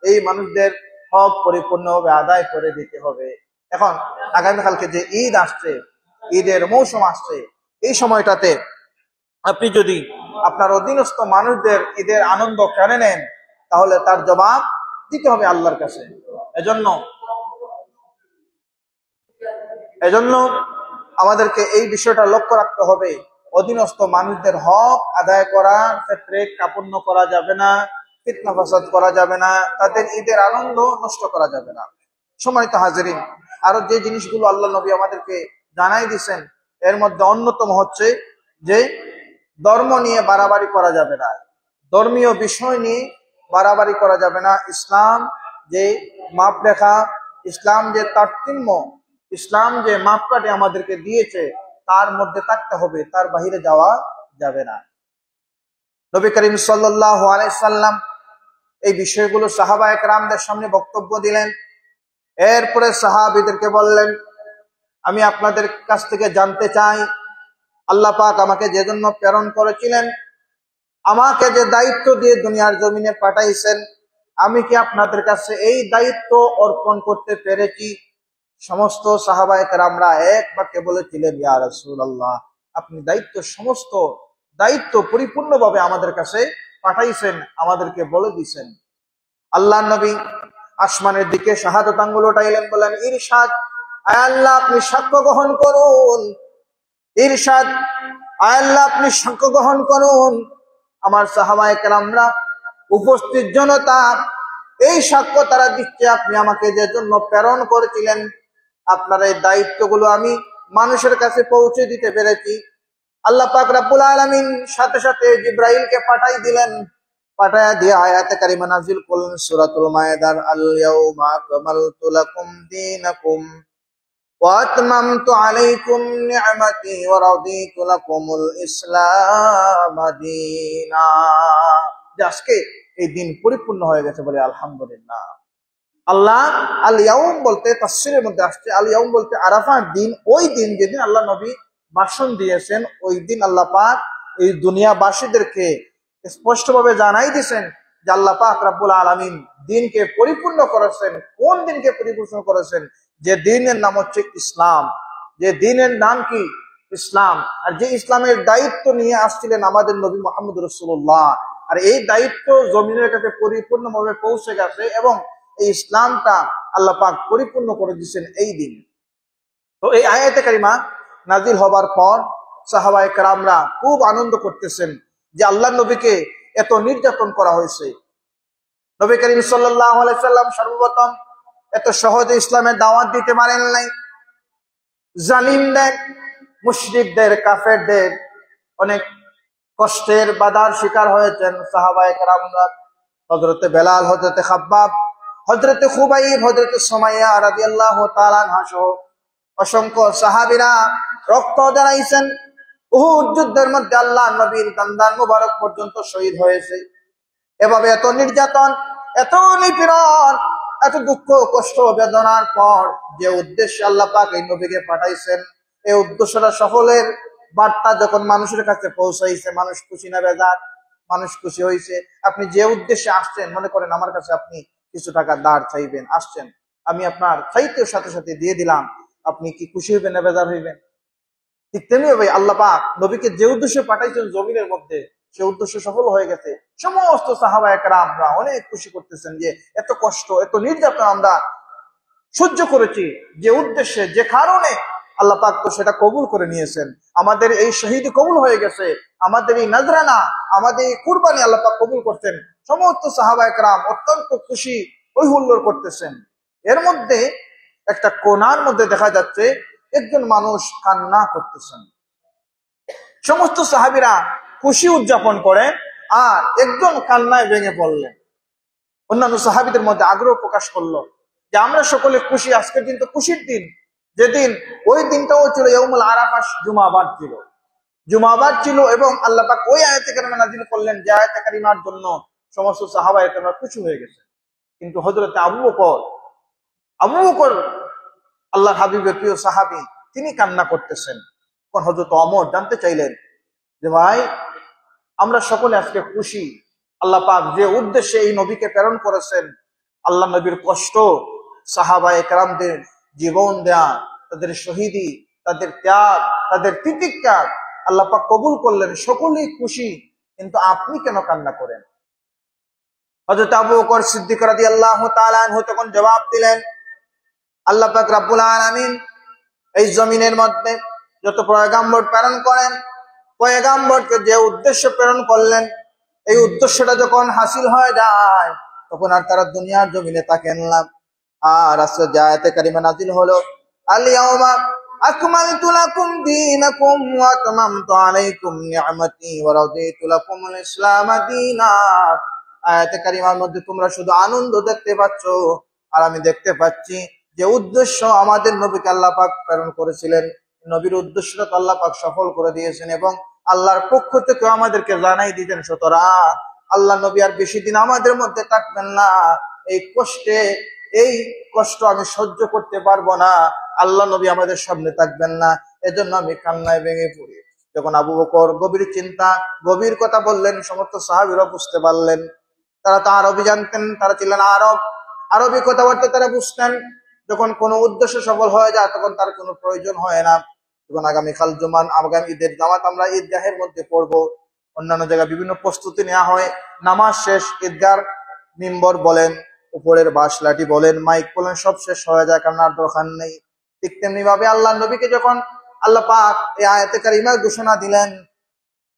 এই মানুষদের হক পরিপূর্ণভাবে আদায় করে দিতে হবে। এখন আগামীকালকে যে ঈদ আসছে, ঈদের মৌসুম আসছে, এই সময়টাতে আপনি যদি আপনার অধীনস্থ মানুষদের ঈদের আনন্দ কেড়ে নেন, তাহলে তার জবাব দিতে হবে আল্লাহর কাছে। এজন্য আমাদেরকে এই বিষয়টা লক্ষ্য রাখতে হবে, অধীনস্থ মানুষদের হক আদায় করার ক্ষেত্রে কাপড় করা যাবে না, ফিতনা ফাসাদ করা যাবে না, তাদের ঈদের আনন্দ নষ্ট করা যাবে না। সম্মানিত হাজিরিন, আরো যে জিনিসগুলো আল্লাহ নবী আমাদেরকে জানাই দিয়েছেন, এর মধ্যে অন্যতম হচ্ছে যে ধর্ম নিয়ে বাড়াবাড়ি করা যাবে না, ধর্মীয় বিষয় নিয়ে বাড়াবাড়ি করা যাবে না। ইসলাম যে মাপরেখা, ইসলাম যে তারতম্য, ইসলাম যে মাপকাঠি আমাদেরকে দিয়েছে, তার মধ্যে থাকতে হবে, তার বাহিরে যাওয়া যাবে না। নবী করিম সাল্লাল্লাহু আলাইহি সাল্লাম এই বিষয়গুলো সাহাবায়ে কেরামদের সামনে বক্তব্য দিলেন। এরপরে সাহাবীদেরকে বললেন, আমি আপনাদের কাছ থেকে জানতে চাই, আল্লাহ পাক আমাকে যে জন্য প্রেরণ করেছিলেন, আমাকে যে দায়িত্ব দিয়ে দুনিয়ার জমিনে পাঠাইছেন, আমি কি আপনাদের কাছে এই দায়িত্ব অর্পণ করতে পেরেছি? সমস্ত সাহাবায়ে কেরামরা এক বাক্যে বলেছিলেন, ইয়া রাসূলুল্লাহ, আপনি সমস্ত দায়িত্ব পরিপূর্ণভাবে আমাদের কাছে পাঠাইছেন, আমাদেরকে বলে দিয়েছেন। আল্লাহ নবী আসমানের দিকে শাহাদাত আঙ্গুল উঠাইলেন, বলেন, ইরশাদ, আয় আল্লাহ আপনি সাক্ষ্য গ্রহণ করুন, ইরশাদ, আয় আল্লাহ আপনি সাক্ষ্য গ্রহণ করুন। আমার সাহাবায়ে কেরামরা, উপস্থিত জনতা, এই সাক্ষ্য তারা দিচ্ছে, আপনি আমাকে যে জন্য প্রেরণ করেছিলেন, আপনার এই দায়িত্বগুলো আমি মানুষের কাছে পৌঁছে দিতে পেরেছি। আল্লাহ পাক রব্বুল আলামিন সাথে সাথে জিবরাইলকে পাঠাই দিলেন, পাঠায়া দিয়ে আয়াতে কারিমা নাযিল করলেন সূরাতুল মায়েদার, আল ইয়াউমা আকমালতু লাকুম দীনাকুম ওয়া আতমামতু আলাইকুম নি'মাতি ওয়া রাদিতু লাকুমুল ইসলাম দীনা। আজকে এই দিন পরিপূর্ণ হয়ে গেছে, বলে আলহামদুলিল্লাহ। আল্লাহ আল ইয়াউম বলতে তাফসীরের মধ্যে আসছে, আল ইয়াউম বলতে আরাফার দিন, ওই দিন যেদিন আল্লাহ নবী ভাষণ দিয়েছেন, ওই দিন আল্লাহ পাক এই দুনিয়াবাসীদেরকে স্পষ্টভাবে জানাই দিয়েছেন যে আল্লাহ পাক রব্বুল আলামিন দিনকে পরিপূর্ণ করেছেন। কোন দিনকে পরিপূর্ণ করেছেন? যে দিনের নাম হচ্ছে ইসলাম, যে দিনের নাম কি? ইসলাম। আর যে ইসলামের দায়িত্ব নিয়ে আসছিলেন আমাদের নবী মুহাম্মদ রাসূলুল্লাহ, আর এই দায়িত্ব জমিনের কাছে পরিপূর্ণভাবে পৌঁছে গেছে এবং এই ইসলামটা আল্লাহ পাক পরিপূর্ণ করে দিয়েছেন এই দিন। তো এই আয়াতে কারিমা নাজিল হবার পর সাহাবায়ে কেরামরা খুব আনন্দ করতেছেন যে আল্লাহ নবীকে এত নির্যাতন করা হয়েছে। নবী করিম সাল্লাল্লাহু আলাইহি সাল্লাম সর্বপ্রথম এত সহজে ইসলামের দাওয়াত দিতে পারেন নাই। জালিমদের, মুশরিকদের, কাফেরদের অনেক কষ্টের বাধার শিকার হয়েছেন সাহাবায়ে কেরামরা। হযরতে বেলাল, হযরতে খাব্বাব, হযরতে খুবাইব, হযরতে সুমাইয়া রাদিয়াল্লাহু তাআলা আনহা সহ অসংখ্য সাহাবীরা রক্ত ঝরাইছেন, উহুদ যুদ্ধের মধ্যে আল্লাহ নবীর দান্দান মুবারক পর্যন্ত শহীদ হয়েছে। এভাবে এত নির্যাতন, এত নিপীড়ন, এত দুঃখ কষ্ট বেদনার পর যে উদ্দেশ্যে আল্লাহ পাক এই নবীকে পাঠাইছেন, এই উদ্দেশ্যটা সফলের বার্তা যখন মানুষের কাছে পৌঁছাইছে, মানুষ খুশি না বেজার? মানুষ খুশি হয়েছে। আপনি যে উদ্দেশ্যে আসছেন, মনে করেন আমার কাছে আপনি কিছু টাকা ধার চাইবেন, আসছেন, আমি আপনার চাইতেও সাথে সাথে দিয়ে দিলাম, আপনি কি খুশি হইবেন না বেজার হইবেন? ঠিক তেমনি ভাই আল্লাহ পাক নবীকে যে উদ্দেশ্যে পাঠাইছেন জমিনের মধ্যে, সে উদ্দেশ্য সফল হয়ে গেছে। সমস্ত সাহাবায়ে কেরামরা অনেক খুশি করতেছেন যে এত কষ্ট, এত নির্যাতন আমরা সহ্য করেছি, যে উদ্দেশ্যে, যে কারণে আল্লাহ পাক তো সেটা কবুল করে নিয়েছেন। আমাদের এই শহীদ কবুল হয়ে গেছে, আমাদের এই নজরানা, আমাদের এই কুরবানি আল্লাহ পাক কবুল করতেন। সমস্ত সাহাবায়ে কেরাম অত্যন্ত খুশি, ওই হুল্লোড় করতেছেন। এর মধ্যে একটা কোণার মধ্যে দেখা যাচ্ছে একজন মানুষ কান্না করতেছেন। সমস্ত সাহাবীরা খুশি উদযাপন করেন, আর একজন কান্নায় ভেঙে পড়লেন। অন্যান্য সাহাবীদের মধ্যে আগ্রহ প্রকাশ করলো যে আমরা সকলে খুশি, আজকের দিন তো খুশির দিন। যেদিন ওই দিনটাও ছিল ইয়াউমুল আরাফা, জুমাবার ছিল, জুমাবার ছিল। এবং আল্লাহ পাক ওই আয়াতে কারিমা নাযিল করলেন যে আয়াতে কারিমার জন্য সমস্ত সাহাবায়ে কেরাম খুশি হয়ে গেছে। কিন্তু হযরত আবু বকর আল্লাহর হাবিবের প্রিয় সাহাবী, তিনি কান্না করতেছেন। তখন হযরত ওমর জানতে চাইলেন যে ভাই, আমরা সকলে আজকে খুশি, আল্লাহ পাক যে উদ্দেশ্যে এই নবীকে প্রেরণ করেছেন, আল্লাহ নবীর কষ্ট, সাহাবায়ে কেরামদের জীবন দেয়া, তাদের শহীদি, তাদের ত্যাগ, তাদের তিতিক্ষা আল্লাহ পাক কবুল করলেন, সকলেই খুশি, কিন্তু আপনি কেন কান্না করেন? হযরত আবু বকর সিদ্দিক রাদিয়াল্লাহু তাআলা আনহু তখন জবাব দিলেন, আল্লাহ পাক রব্বুল আলামিন এই জমিনের মধ্যে যত পয়গাম্বর প্রেরণ করেন, পয়গাম্বরকে যে উদ্দেশ্য প্রেরণ করলেন, এই উদ্দেশ্যটা যখন হাসিল হয়ে যায়, তখন আর তারা দুনিয়ার জমিনে থাকেন না। আর আজকে যে আয়াতে কারিমা নাযিল হলো, আল ইয়াউমা আকমালতু লাকুম দীনাকুম ওয়া আতমামতু আলাইকুম নি'মাতি ওয়া রাদিতু লাকুমুল ইসলাম দীনা। আয়াতে কারিমার মধ্যে তোমরা শুধু আনন্দ দেখতে পাচ্ছ, আর আমি দেখতে পাচ্ছি যে উদ্দেশ্য আমাদের নবীকে আল্লাহ পাক প্রেরণ করেছিলেন, নবীর উদ্দেশ্যটা তো আল্লাহ পাক সফল করে দিয়েছেন, এবং আল্লাহর পক্ষ থেকে আমাদেরকে জানাই দিতেন, সুতরাং আল্লাহ নবী আর বেশি দিন আমাদের মধ্যে থাকবেন না। এই কষ্ট আমি সহ্য করতে পারবো না, আল্লাহ নবী আমাদের সামনে থাকবেন না, এজন্য আমি কান্নায় ভেঙে পড়ি। যখন আবু বকর গভীর চিন্তা, গভীর কথা বললেন, সমস্ত সাহাবীরা বুঝতে পারলেন। তারা তো আরবি জানতেন, তারা ছিলেন আরবি কথাবার্তা তারা বুঝতেন। যখন কোনো উদ্দেশ্য সফল হয়ে যায়, তখন তার কোনো প্রয়োজন হয় না। যখন আগামীকাল আগামী ঈদের জামাত আমরা ঈদগাহের মধ্যে পড়বো, অন্যান্য জায়গায় বিভিন্ন প্রস্তুতি নেওয়া হয়, নামাজ শেষ, ঈদগার মিম্বর বলেন, উপরের বাঁশলাঠি বলেন, মাইক বলেন, সব শেষ হয়ে যায়, কান্নার দরকার নেই। ঠিক তেমনি ভাবে আল্লাহ নবীকে যখন আল্লাহ পাক এই আয়াতে কারিমার ঘোষণা দিলেন,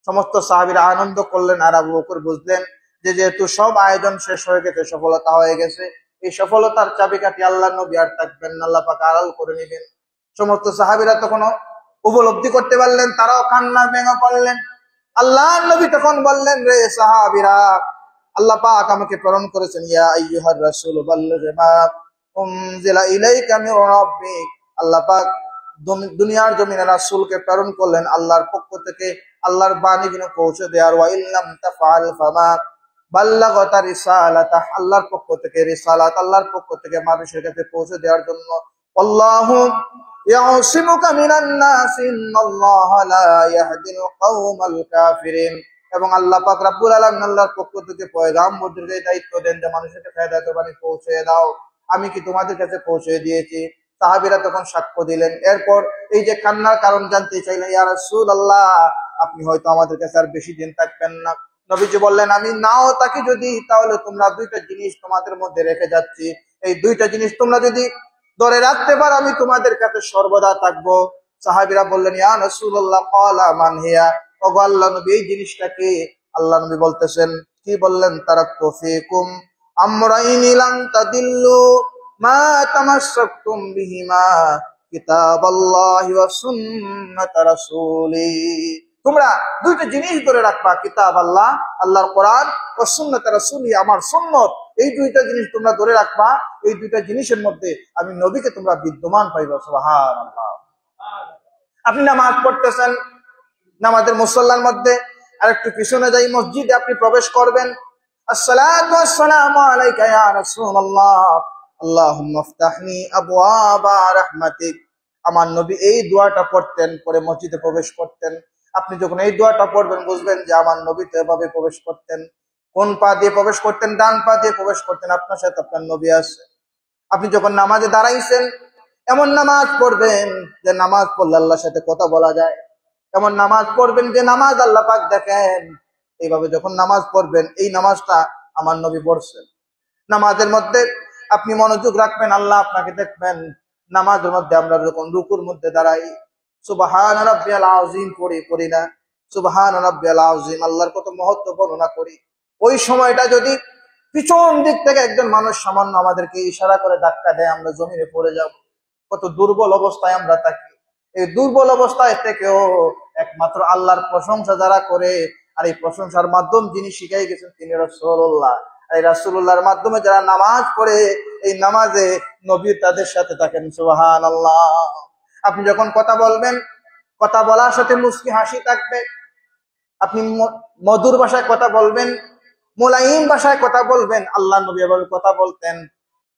সমস্ত সাহাবীরা আনন্দ করলেন। আর আবু বকর বুঝলেন যে যেহেতু সব আয়োজন শেষ হয়ে গেছে, সফলতা হয়ে গেছে, এই সফলতার চাবিকাঠি আল্লাহ নবী আর থাকবেন না, আল্লাহ পাক আড়াল করে নেবেন। সমস্ত সাহাবীরা তখন উপলব্ধি করতে পারলেন, তারাও কান্না ভেঙে পড়লেন। আল্লাহ নবী তখন বললেন, রে সাহাবীরা, আল্লাহ পাক আমাকে প্রেরণ করেছেন, ইয়া আইয়ুহার রাসূল বাল্লিগ মা উনজিলা ইলাইকা মির রাব্বিক। আল্লাহ পাক দুনিয়ার জমিনে রাসূলকে প্রেরণ করলেন আল্লাহর পক্ষ থেকে, আল্লাহর বাণী বিনা পৌঁছে দেওয়ার। ওয়া ইল্লাম তাফআল ফামা বাল্লাগতা রিসালাতাহ, আল্লাহর পক্ষ থেকে রিসালাত, আল্লাহর পক্ষ থেকে মানুষের কাছে পৌঁছে দেওয়ার জন্য। আল্লাহু ইয়াসিমুকা মিনান নাস ইন্নাল্লাহা লা ইয়াহদিল কওমাল কাফিরিন। এবং আল্লাহ পাক রব্বুল আলামিন আল্লাহর পক্ষ থেকে পয়গাম্বরদেরকে দায়িত্ব দেন যে মানুষের কাছে হেদায়েতের বাণী পৌঁছে দাও। আমি কি তোমাদের কাছে পৌঁছে দিয়েছি? সাহাবীরা তখন সাক্ষ্য দিলেন। এরপর এই যে কান্নার কারণ জানতে চাইলেন, ইয়া রাসূলুল্লাহ, আপনি হয়তো আমাদের কাছে আর বেশি দিন থাকবেন না। নবীজি বললেন, আমি নাও থাকি যদি, তাহলে তোমরা দুইটা জিনিস তোমাদের মধ্যে রেখে যাচ্ছি, এই দুইটা জিনিস তোমরা যদি ধরে রাখতে পারো, আমি তোমাদের কাছে সর্বদা থাকবো। সাহাবীরা বললেন, ইয়া রাসূলুল্লাহ, ক্বালা মান হিয়া, ওগো আল্লাহর নবী, এই জিনিসটা কি? আল্লাহ নবী বলতেছেন, কি বললেন? তারাকতু ফীকুম আমরাইনি লান তাদিল্লু মা তামাসসাকতুম বিহিমা কিতাবাল্লাহি ওয়া সুন্নাত রাসূলি। তোমরা দুইটা জিনিস ধরে রাখবা, কিতাব আল্লাহ, আল্লাহর কোরআন, ও সুন্নাত রাসূলি, আমার সুন্নত। এই দুইটা জিনিস তোমরা ধরে রাখবা, এই দুইটা জিনিসের মধ্যে আমি নবীকে তোমরা বিদ্যমান পাইবা। সুবহানাল্লাহ। আপনি নামাজ পড়তেছেন, নামাজের মুসল্লার মধ্যে আর একটু পিছনে যাই, মসজিদে আপনি প্রবেশ করবেন। আসসালাতু ওয়াসসালামু আলাইকা ইয়া রাসূলুল্লাহ, আল্লাহুম্মা ইফতাহলি আবওয়াবা রাহমাতিক। আমার নবী এই দোয়াটা পড়তেন, পরে মসজিদে প্রবেশ করতেন। আপনি যখন এই দোয়াটা পড়বেন বুঝবেন যে আমার নবী তো এভাবে প্রবেশ করতেন। কোন পা দিয়ে প্রবেশ করতেন? ডান পা দিয়ে প্রবেশ করতেন। আপনার সাথে আপনার নবী আছে। আপনি যখন নামাজে দাঁড়াইছেন, এমন নামাজ পড়বেন যে নামাজ পড়লে আল্লাহর সাথে কথা বলা যায়। এমন নামাজ পড়বেন যে নামাজ আল্লাহ পাক দেখেন। এইভাবে যখন নামাজ পড়বেন, এই নামাজটা আমার নবী পড়ছেন। নামাজের মধ্যে আপনি মনোযোগ রাখবেন, আল্লাহ আপনাকে দেখবেন। নামাজের মধ্যে আমরা যখন রুকুর মধ্যে দাঁড়াই, সুবহান রাব্বিয়াল আযীম পড়ি না? সুবহান রাব্বিয়াল আযীম, আল্লাহর কত মহত্ব বর্ণনা করি। ওই সময়টা যদি পিছন দিক থেকে একজন মানুষ সামান্য আমাদেরকে ইশারা করে ধাক্কা দেয়, আমরা জমিনে পড়ে যাব। কত দুর্বল অবস্থায় আমরা থাকি। এই দুর্বল অবস্থায় থেকেও একমাত্র আল্লাহর প্রশংসা যারা করে, আর এই প্রশংসার মাধ্যম যিনি শিখাই গেছেন তিনি রাসূলুল্লাহ। এই রাসূলুল্লাহর মাধ্যমে যারা নামাজ পড়ে, এই নামাজে নবী তাদের সাথে থাকেন। সুবহানাল্লাহ। আপনি যখন কথা বলবেন, কথা বলার সাথে মুস্কি হাসি থাকবে। আপনি মধুর ভাষায় কথা বলবেন, মোলায়েম ভাষায় কথা বলবেন। আল্লাহ নবী এভাবে কথা বলতেন।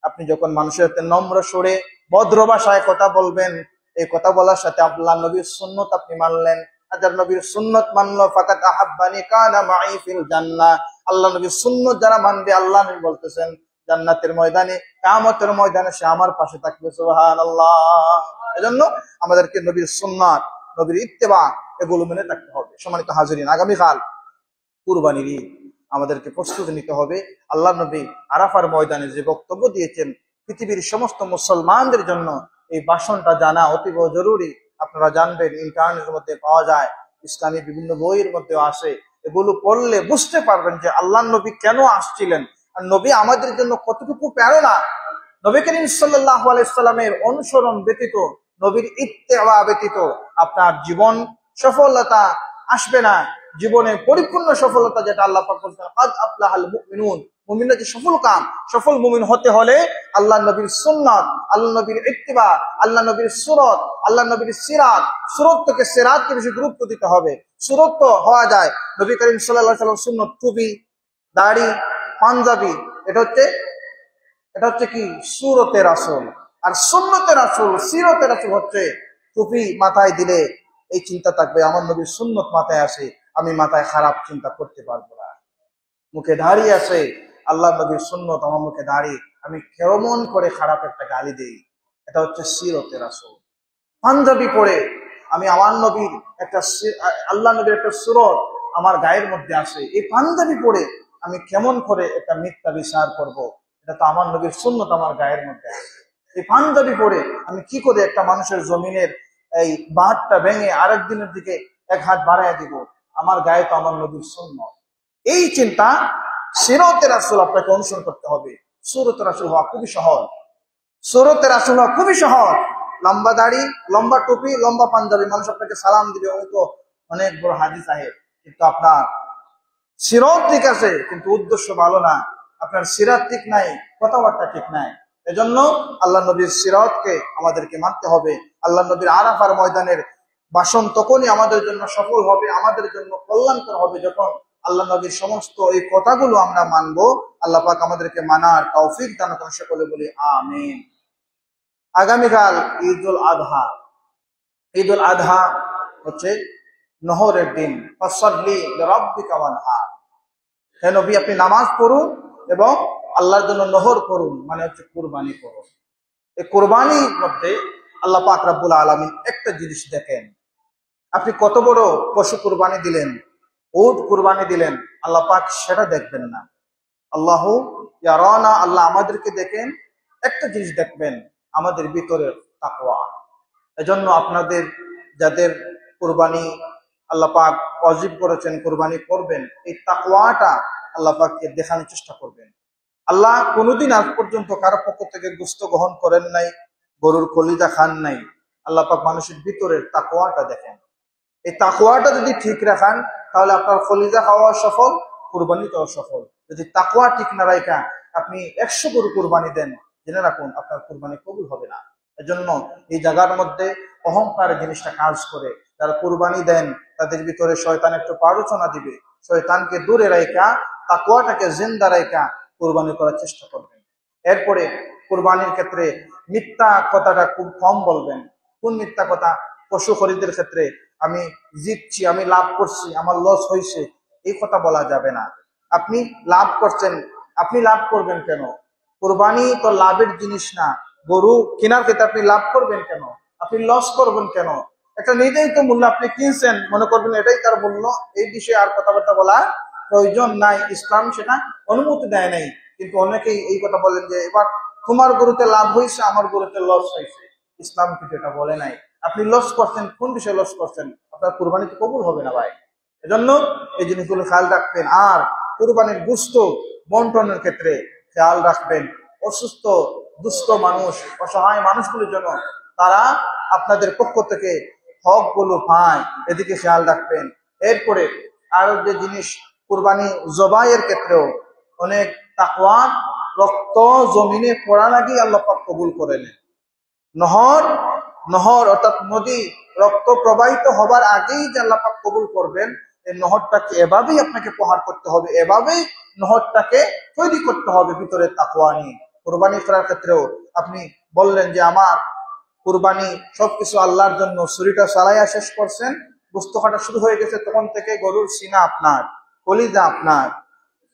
আপনি যখন মানুষের সাথে নম্র সুরে ভদ্র ভাষায় কথা বলবেন, এই কথা বলার সাথে আল্লাহ নবীর সুন্নত আপনি মানলেন। আল্লাহ নবীর সুন্নত মানলো ফাকাত আহাব্বানি কানা মাই ফিল জান্নাহ। আল্লাহ নবীর সুন্নত যারা মানবে, আল্লাহ নবী বলতেছেন জান্নাতের ময়দানে, কিয়ামতের ময়দানে সে আমার পাশে থাকবে। সুবহানাল্লাহ। এজন্য আমাদেরকে নবীর সুন্নাত, নবীর ইত্তেবা এগুলো মেনে থাকতে হবে। সম্মানিত হাজিরিন, আগামীকাল কুরবানির ঈদ, আমাদেরকে প্রস্তুতি নিতে হবে। আল্লাহ নবী আরাফার ময়দানে যে বক্তব্য দিয়েছেন, পৃথিবীর সমস্ত মুসলমানদের জন্য এই ভাষণটা জানা অতীব জরুরি। আপনারা জানবেন, ইন্টারনেটের মধ্যে পাওয়া যায়, ইসলামী বিভিন্ন বইয়ের মধ্যে আসে। এগুলো পড়লে বুঝতে পারবেন যে আল্লাহ নবী কেন আসছিলেন, আর নবী আমাদের জন্য কতটুকু প্রেরণা। নবী করিম সাল্লাল্লাহু আলাইহি সাল্লামের অনুসরণ ব্যতীত, নবীর ইত্তেবা ব্যতীত আপনার জীবন সফলতা আসবে না। জীবনে পরিপূর্ণ সফলতা, যেটা আল্লাহ পাক বলেছেন কাদ আফলাহাল মুমিনুন, মুমিনরা যে সফল মুমিন হতে হলে আল্লাহ নবীর সুন্নাত, আল্লাহ নবীর ইত্তিবা, আল্লাহ নবীর সুরত, আল্লাহ নবীর সিরাত, সুরতকে সিরাতকে বেশি গুরুত্ব দিতে হবে। সুরত তো হওয়া যায় নবী করিম সাল্লাল্লাহু আলাইহি ওয়াসাল্লাম সুন্নত, টুপি, দাড়ি, পাঞ্জাবি, এটা হচ্ছে কি সুরতে রাসূল। আর সুন্নতে রাসূল, সিরতে রাসূল হচ্ছে টুপি মাথায় দিলে এই চিন্তা থাকবে আমার নবীর সুন্নত মাথায় আসে, আমি মাথায় খারাপ চিন্তা করতে পারবো না। মুখে দাঁড়িয়ে আছে আল্লাহ নবীর সুন্নত আমার মুখে দাঁড়িয়ে, আমি কেমন করে খারাপ একটা গালি দেই, এটা হচ্ছে সিরতে রাসূল। পাঞ্জাবি পরে আমি আমার নবীর আল্লাহ নবীর একটা সুরত আমার গায়ের মধ্যে আসে, এই পাঞ্জাবি পরে আমি কেমন করে একটা মিথ্যা বিচার করব, এটা তো আমার নবীর সুন্নত আমার গায়ের মধ্যে আসে। এই পাঞ্জাবি পরে আমি কি করে একটা মানুষের জমিনের এই বাঁধটা ভেঙে আরেক দিনের দিকে এক হাত বাড়াইয়া দিব, আমার গায়ে তো আমার নবীর সুন্নত। এই চিন্তা সিরতে রাসূল আপনাকে অনুসরণ করতে হবে। সুরতে রাসূল হওয়া খুবই সহজ, সুরতে রাসূল হওয়া খুবই সহজ। লম্বা দাড়ি, লম্বা টুপি, লম্বা পাঞ্জাবি, মানুষ আপনাকে সালাম দিবে, ও তো অনেক বড় হাজী সাহেব। কিন্তু আপনার সিরত ঠিক আছে কিন্তু উদ্দেশ্য ভালো না, আপনার সিরাত ঠিক নাই, কথাবার্তা ঠিক নাই। এজন্য আল্লাহ নবীর সিরাতকে আমাদেরকে মানতে হবে। আল্লাহ নবীর আরাফার ময়দানের ভাষণ তখনই আমাদের জন্য সফল হবে, আমাদের জন্য কল্যাণকর হবে, যখন আল্লাহ নবীর সমস্ত এই কথাগুলো আমরা মানবো। আল্লাহ পাক আমাদেরকে মানার তৌফিক দান করুন, সকলে বলি আমিন। আগামীকাল ঈদুল আযহা। ঈদুল আযহা হচ্ছে নহরের দিন। ফাসাল্লি লিরাব্বিকা ওয়ানহার। হে নবী, আপনি নামাজ পড়ুন এবং আল্লাহর জন্য নহর করুন, মানে হচ্ছে কুরবানি করুন। এই কুরবানির মধ্যে আল্লাহ পাক রব্বুল আলামিন একটা জিনিস দেখেন, আপনি কত বড় পশু কুরবানি দিলেন, উট কুরবানি দিলেন, আল্লাহ পাক সেটা দেখবেন না। আল্লাহু ইয়ারানা, আল্লাহ আমাদেরকে দেখেন, একটা জিনিস দেখবেন, আমাদের ভিতরের তাকওয়া। এজন্য আপনাদের যাদের কুরবানি আল্লাহ পাক ওয়াজিব করেছেন কুরবানি করবেন, এই তাকওয়াটা আল্লাহ পাককে দেখানোর চেষ্টা করবেন। আল্লাহ কোনোদিন আজ পর্যন্ত কারো পক্ষ থেকে গোশত গ্রহণ করেন নাই, গরুর কলিজা খান নাই। আল্লাহ পাক মানুষের ভিতরের তাকওয়াটা দেখেন। এই তাকওয়াটা যদি ঠিক রাখান, তাহলে আপনার কলিজা খাওয়া সফল, কুরবানিটাও সফল। যদি তাকওয়া ঠিক না রাখা আপনি 100 গরু কুরবানি দেন, জেনে রাখুন আপনার কুরবানি কবুল হবে না। এজন্য এই জায়গার মধ্যে অহংকার জিনিসটা কাজ করে। যারা কুরবানি দেন তাদের ভিতরে শয়তান একটু প্ররোচনা দিবে, শয়তানকে দূরে রাখা, তাকওয়াটাকে জিন্দা রাখা কুরবানি করার চেষ্টা করবেন। এরপরে কুরবানির ক্ষেত্রে মিথ্যা কথাটা খুব কম বলবেন। কোন মিথ্যা কথা? পশু খরিদের ক্ষেত্রে আমি জিতছি, আমি লাভ করছি, আমার লস হয়েছে, এই কথা বলা যাবে না। আপনি লাভ করছেন, আপনি লাভ করবেন কেন? কুরবানি তো লাভের জিনিস না। গরু কেনার ক্ষেত্রে আপনি লাভ করবেন কেন? আপনি লস করবেন কেন? একটা নির্ধারিত মূল্য আপনি কিনছেন, মনে করবেন এটাই তার মূল্য, এই বিষয়ে আর কথাবার্তা বলা প্রয়োজন নাই। ইসলাম সেটা অনুমতি দেয় নাই। কিন্তু অনেকেই এই কথা বলেন যে এবার তোমার গরুতে লাভ হয়েছে, আমার গরুতে লস হয়েছে। ইসলাম কিন্তু এটা বলে নাই। আপনি লস করছেন, কোন বিষয়ে লস করছেন? আপনার কুরবানি তো কবুল হবে না ভাই। এজন্য এই জিনিসগুলো খেয়াল রাখবেন। আর কুরবানির গোশত বন্টনের ক্ষেত্রে খেয়াল রাখবেন, অসুস্থ দুস্থ মানুষ, অসহায় মানুষগুলোর জন্য তারা আপনাদের পক্ষ থেকে হক গুলো পায়, এদিকে খেয়াল রাখবেন। এরপরে আরো যে জিনিস, কুরবানি জবাইয়ের ক্ষেত্রেও অনেক তাকওয়া, রক্ত জমিনে পড়ার আগেই আল্লাহ পাক কবুল করে নেন। নহর নহর অর্থাৎ নদী রক্ত প্রবাহিত হবার আগেই যে আল্লাহ পাক কবুল করবেন, এই নহরটাকে এভাবেই আপনাকে প্রহার করতে হবে, এভাবেই নহরটাকে তৈরি করতে হবে ভিতরে তাকওয়া নিয়ে। কুরবানি করার ক্ষেত্রেও আপনি বললেন যে আমার কুরবানি সবকিছু আল্লাহর জন্য, ছুরিটা চালাইয়া শেষ করছেন, গোশত কাটা শুরু হয়ে গেছে, তখন থেকে গরুর সিনা আপনার, কলিজা আপনার,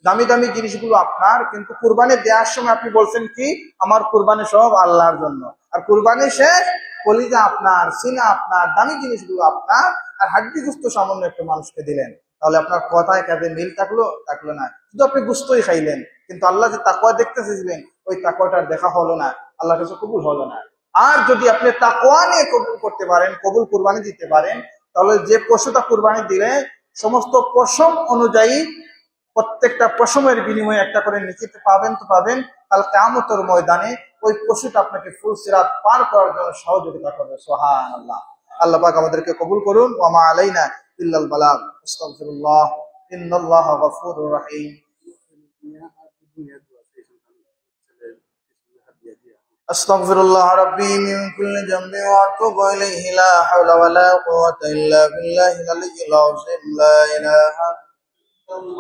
দামি দামি জিনিসগুলো আপনার। কিন্তু কুরবানি দেওয়ার সময় আপনি বলছেন কি, আমার কুরবানি সব আল্লাহর জন্য। আর কুরবানি শেষ, কলিজা আপনার, সিনা আপনার, দামি জিনিসগুলো আপনার, আর হাড্ডি গুস্ত সামান্য একটু মানুষকে দিলেন। তাহলে আপনার কথায় কাজে মিল থাকলো না, শুধু আপনি গুস্তই খাইলেন, কিন্তু আল্লাহ যে তাকওয়া দেখতে চেয়েছিলেন, ওই তাকওয়াটার দেখা হলো না, আল্লাহর কাছে কবুল হলো না। আর যদি আপনি তাকওয়া নিয়ে কবুল করতে পারেন, কবুল কুরবানি দিতে পারেন, তাহলে যে পশুটা কুরবানি দিলে সমস্ত পশম অনুযায়ী প্রত্যেকটা পশমের বিনিময়ে একটা করে নিশ্চিত পাবেন তো পাবেন। কাল কিয়ামতের ময়দানে ওই পশুটা আপনাকে ফুল সিরাত পার করার জন্য সহযোগিতা করবে। সুবহানাল্লাহ। আল্লাহ পাক আমাদেরকে কবুল করুন। ওয়া মা আলাইনা ইল্লাল বালাগ। আস্তাগফিরুল্লাহ, ইন্নাল্লাহা গফুরুর রহিম। আস্তাগফিরুল্লাহ রাব্বি মিন কুল্লি যামবি ওয়া আতুবু ইলাইহি, লা হাওলা ওয়া লা কুওয়াতা ইল্লা বিল্লাহিল আলিয়্যিল আযীম। লা ইলাহা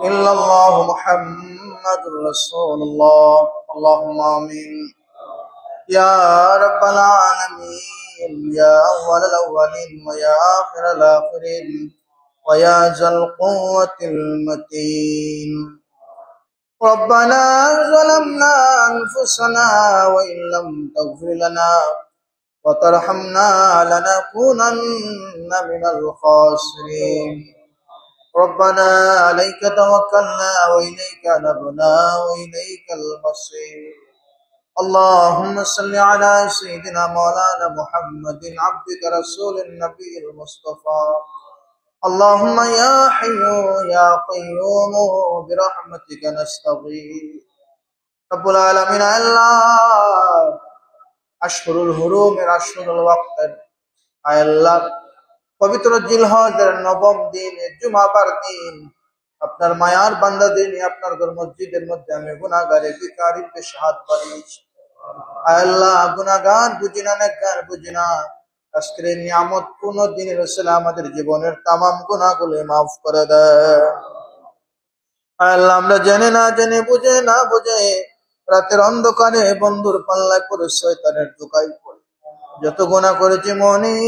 ইল্লাল্লাহু মুহাম্মাদুর রাসূলুল্লাহ। আল্লাহুম্মা আমিন। ইয়া রাব্বাল আলামিন, ইয়া আউওয়ালাল আউওয়ালিন ওয়া ইয়া আখিরাল আখিরিন ওয়া ইয়া যাল কুওয়াতিল মাতিন। ربنا ظلمنا أنفسنا وإن لم تغفر لنا وترحمنا لنكونن من الخاسرين. ربنا عليك توكلنا وإليك أنبنا وإليك المصير. اللهم صل على سيدنا مولانا محمد عبدك رسول النبي المصطفى. اللهم يا حي يا قيوم برحمتك نستغيث. رب العالمين আল্লাহ, আশহুরুল হুরুমের আশহুরুল ওয়াক্তের আল্লাহ, পবিত্র জিলহজের নবম দিন, জুমাবার দিন, আপনার মায়ার বান্দাদের নিয়ে আপনার ঘর মসজিদের মধ্যে আমি গুনাহগারে ভিখারির বেশে হাত বাড়িয়েছি। আল্লাহ, গুনাহগার বুঝিনা, নেককার বুঝিনা, আজকের নিয়ামত পূর্ণ দিনের রসুল আমাদের জীবনের তামাম গুনাহগুলো মাফ করে দেয়। আল্লাহ, আমরা জেনে না জেনে, বুঝে না বুঝে রাতের অন্ধকারে বন্ধুর পাল্লায় পড়ে শয়তানের ধোঁকায় পড়ে যত গুনাহ করেছি মনি,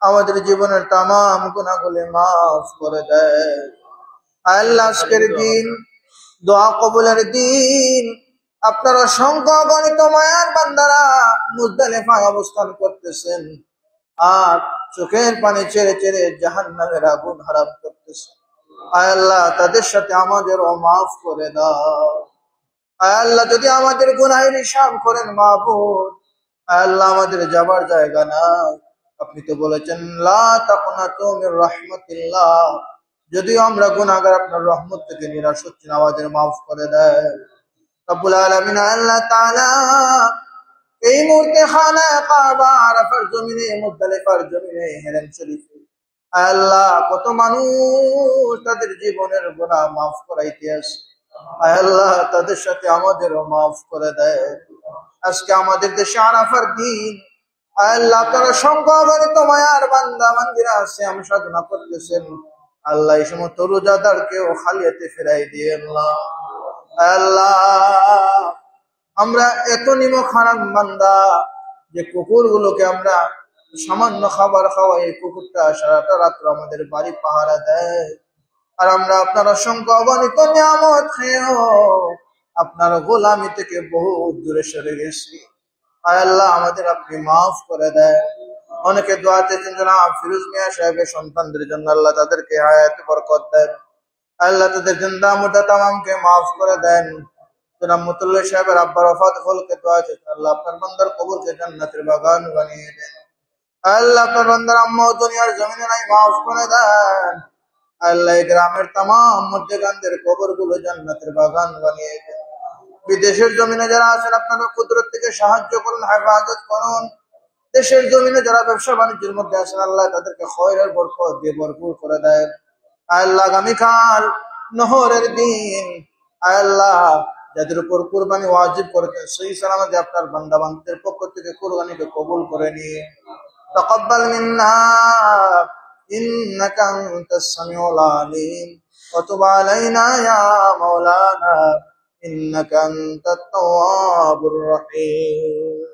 আমাদের জীবনের তামাম গুনাহগুলো মাফ করে দেয়। আল্লাহ, আজকের দিন দোয়া কবুলের দিন, আপনার অসংখ্য অগণিত মায়ার বান্দারা মুজদালিফায় অবস্থান করতেছেন আর চোখের পানি ছেড়ে ছেড়ে জাহান্নামের আগুন হারাম করতেছেন। আয় আল্লাহ, তাদের সাথে আমাদেরও মাফ করে দাও। আয় আল্লাহ, যদি আমাদের গুনাহের হিসাব করেন মাবুদ, আয় আল্লাহ, আমাদের যাবার জায়গা নাই। আপনি তো বলেছেন লা তাকনাতু মির রাহমাতিল্লাহ, যদিও আমরা গুনাহগার, আপনার রহমত থেকে নিরাশ হচ্ছি না, আমাদের মাফ করে দেয় রব্বুল আলামিন। আল্লাহ তাআলা, এই মুহূর্তে খানায়ে কাবা, আরাফার জমিনে, মুজদালিফার জমিনে, হেরেম শরীফে আল্লাহ কত মানুষ তাদের জীবনের গুনাহ মাফ করাইতে আসে। আল্লাহ, তাদের সাথে আমাদেরও মাফ করে দেয়। আজকে আমাদের দেশে আরাফার দিন, আল্লাহ আপনারা সংখ্যাগরিত মায়ার বান্দা বান্দিরা সিয়াম সাধনা করতেছেন, আল্লাহ এই সমস্ত রোজাদারকেও খালিয়াতে ফেরাই দিয়ে আল্লাহ। আল্লাহ আমরা এত নিম খারাপ বান্দা যে কুকুর গুলোকে আমরা সামান্য খাবার খাওয়াই, এই কুকুরটা সারাটা রাত্র আমাদের বাড়ি পাহারা দেয়, আর আমরা আপনার অসংখ্য অগণিত নিয়ামত খেয়েও আপনার গোলামি থেকে বহু দূরে সরে গেছি। আয় আল্লাহ আমাদের আপনি মাফ করে দেন। অনেকে দোয়া চেয়েছেন জনাব ফিরোজ মিয়া সাহেবের সন্তানদের জন্য, আল্লাহ তাদেরকে হায়াতে বরকত দেন, আল্লাহ তাদের জিন্দা মুর্দা তামামকে মাফ করে দেন। জনাব মুতুল্লাহ সাহেবের আব্বার ওফাত ফলকে দোয়া চেয়েছেন, আল্লাহ আপনার বান্দার কবরকে জান্নাতের বাগান বানিয়ে দেন। আল্লাহ আপনার বান্দার আম্মা দুনিয়ার জমিনে নাই, মাফ করে দেন। আল্লাহ গ্রামের তামাম মধ্যেখানদের কবর গুলো জান্নাতের বাগান বানিয়ে দেন। বিদেশের জমিনে যারা আছেন আপনারা কুদরত থেকে সাহায্য করুন, হেফাজত করুন। দেশের জমিনে যারা ব্যবসা বাণিজ্যের মধ্যে আছেন আল্লাহ তাদেরকে খয়রের বরকত দিয়ে ভরপুর করে দেন। আল্লাহ আগামীকাল নহরের দিন আল্লাহ যাদের উপর কুরবানি ওয়াজিব করেছেন সহি সালামতে আপনার বান্দা বান্দাদের পক্ষ থেকে কুরবানিকে কবুল করে নিয়ে তাকাব্বাল মিন্না ইন্নাকা আনতাস সামিউল আলিম ওয়া তুব আলাইনা ইয়া মাওলানা ইন্নাকা আনতাত তাওয়াবুর রহিম।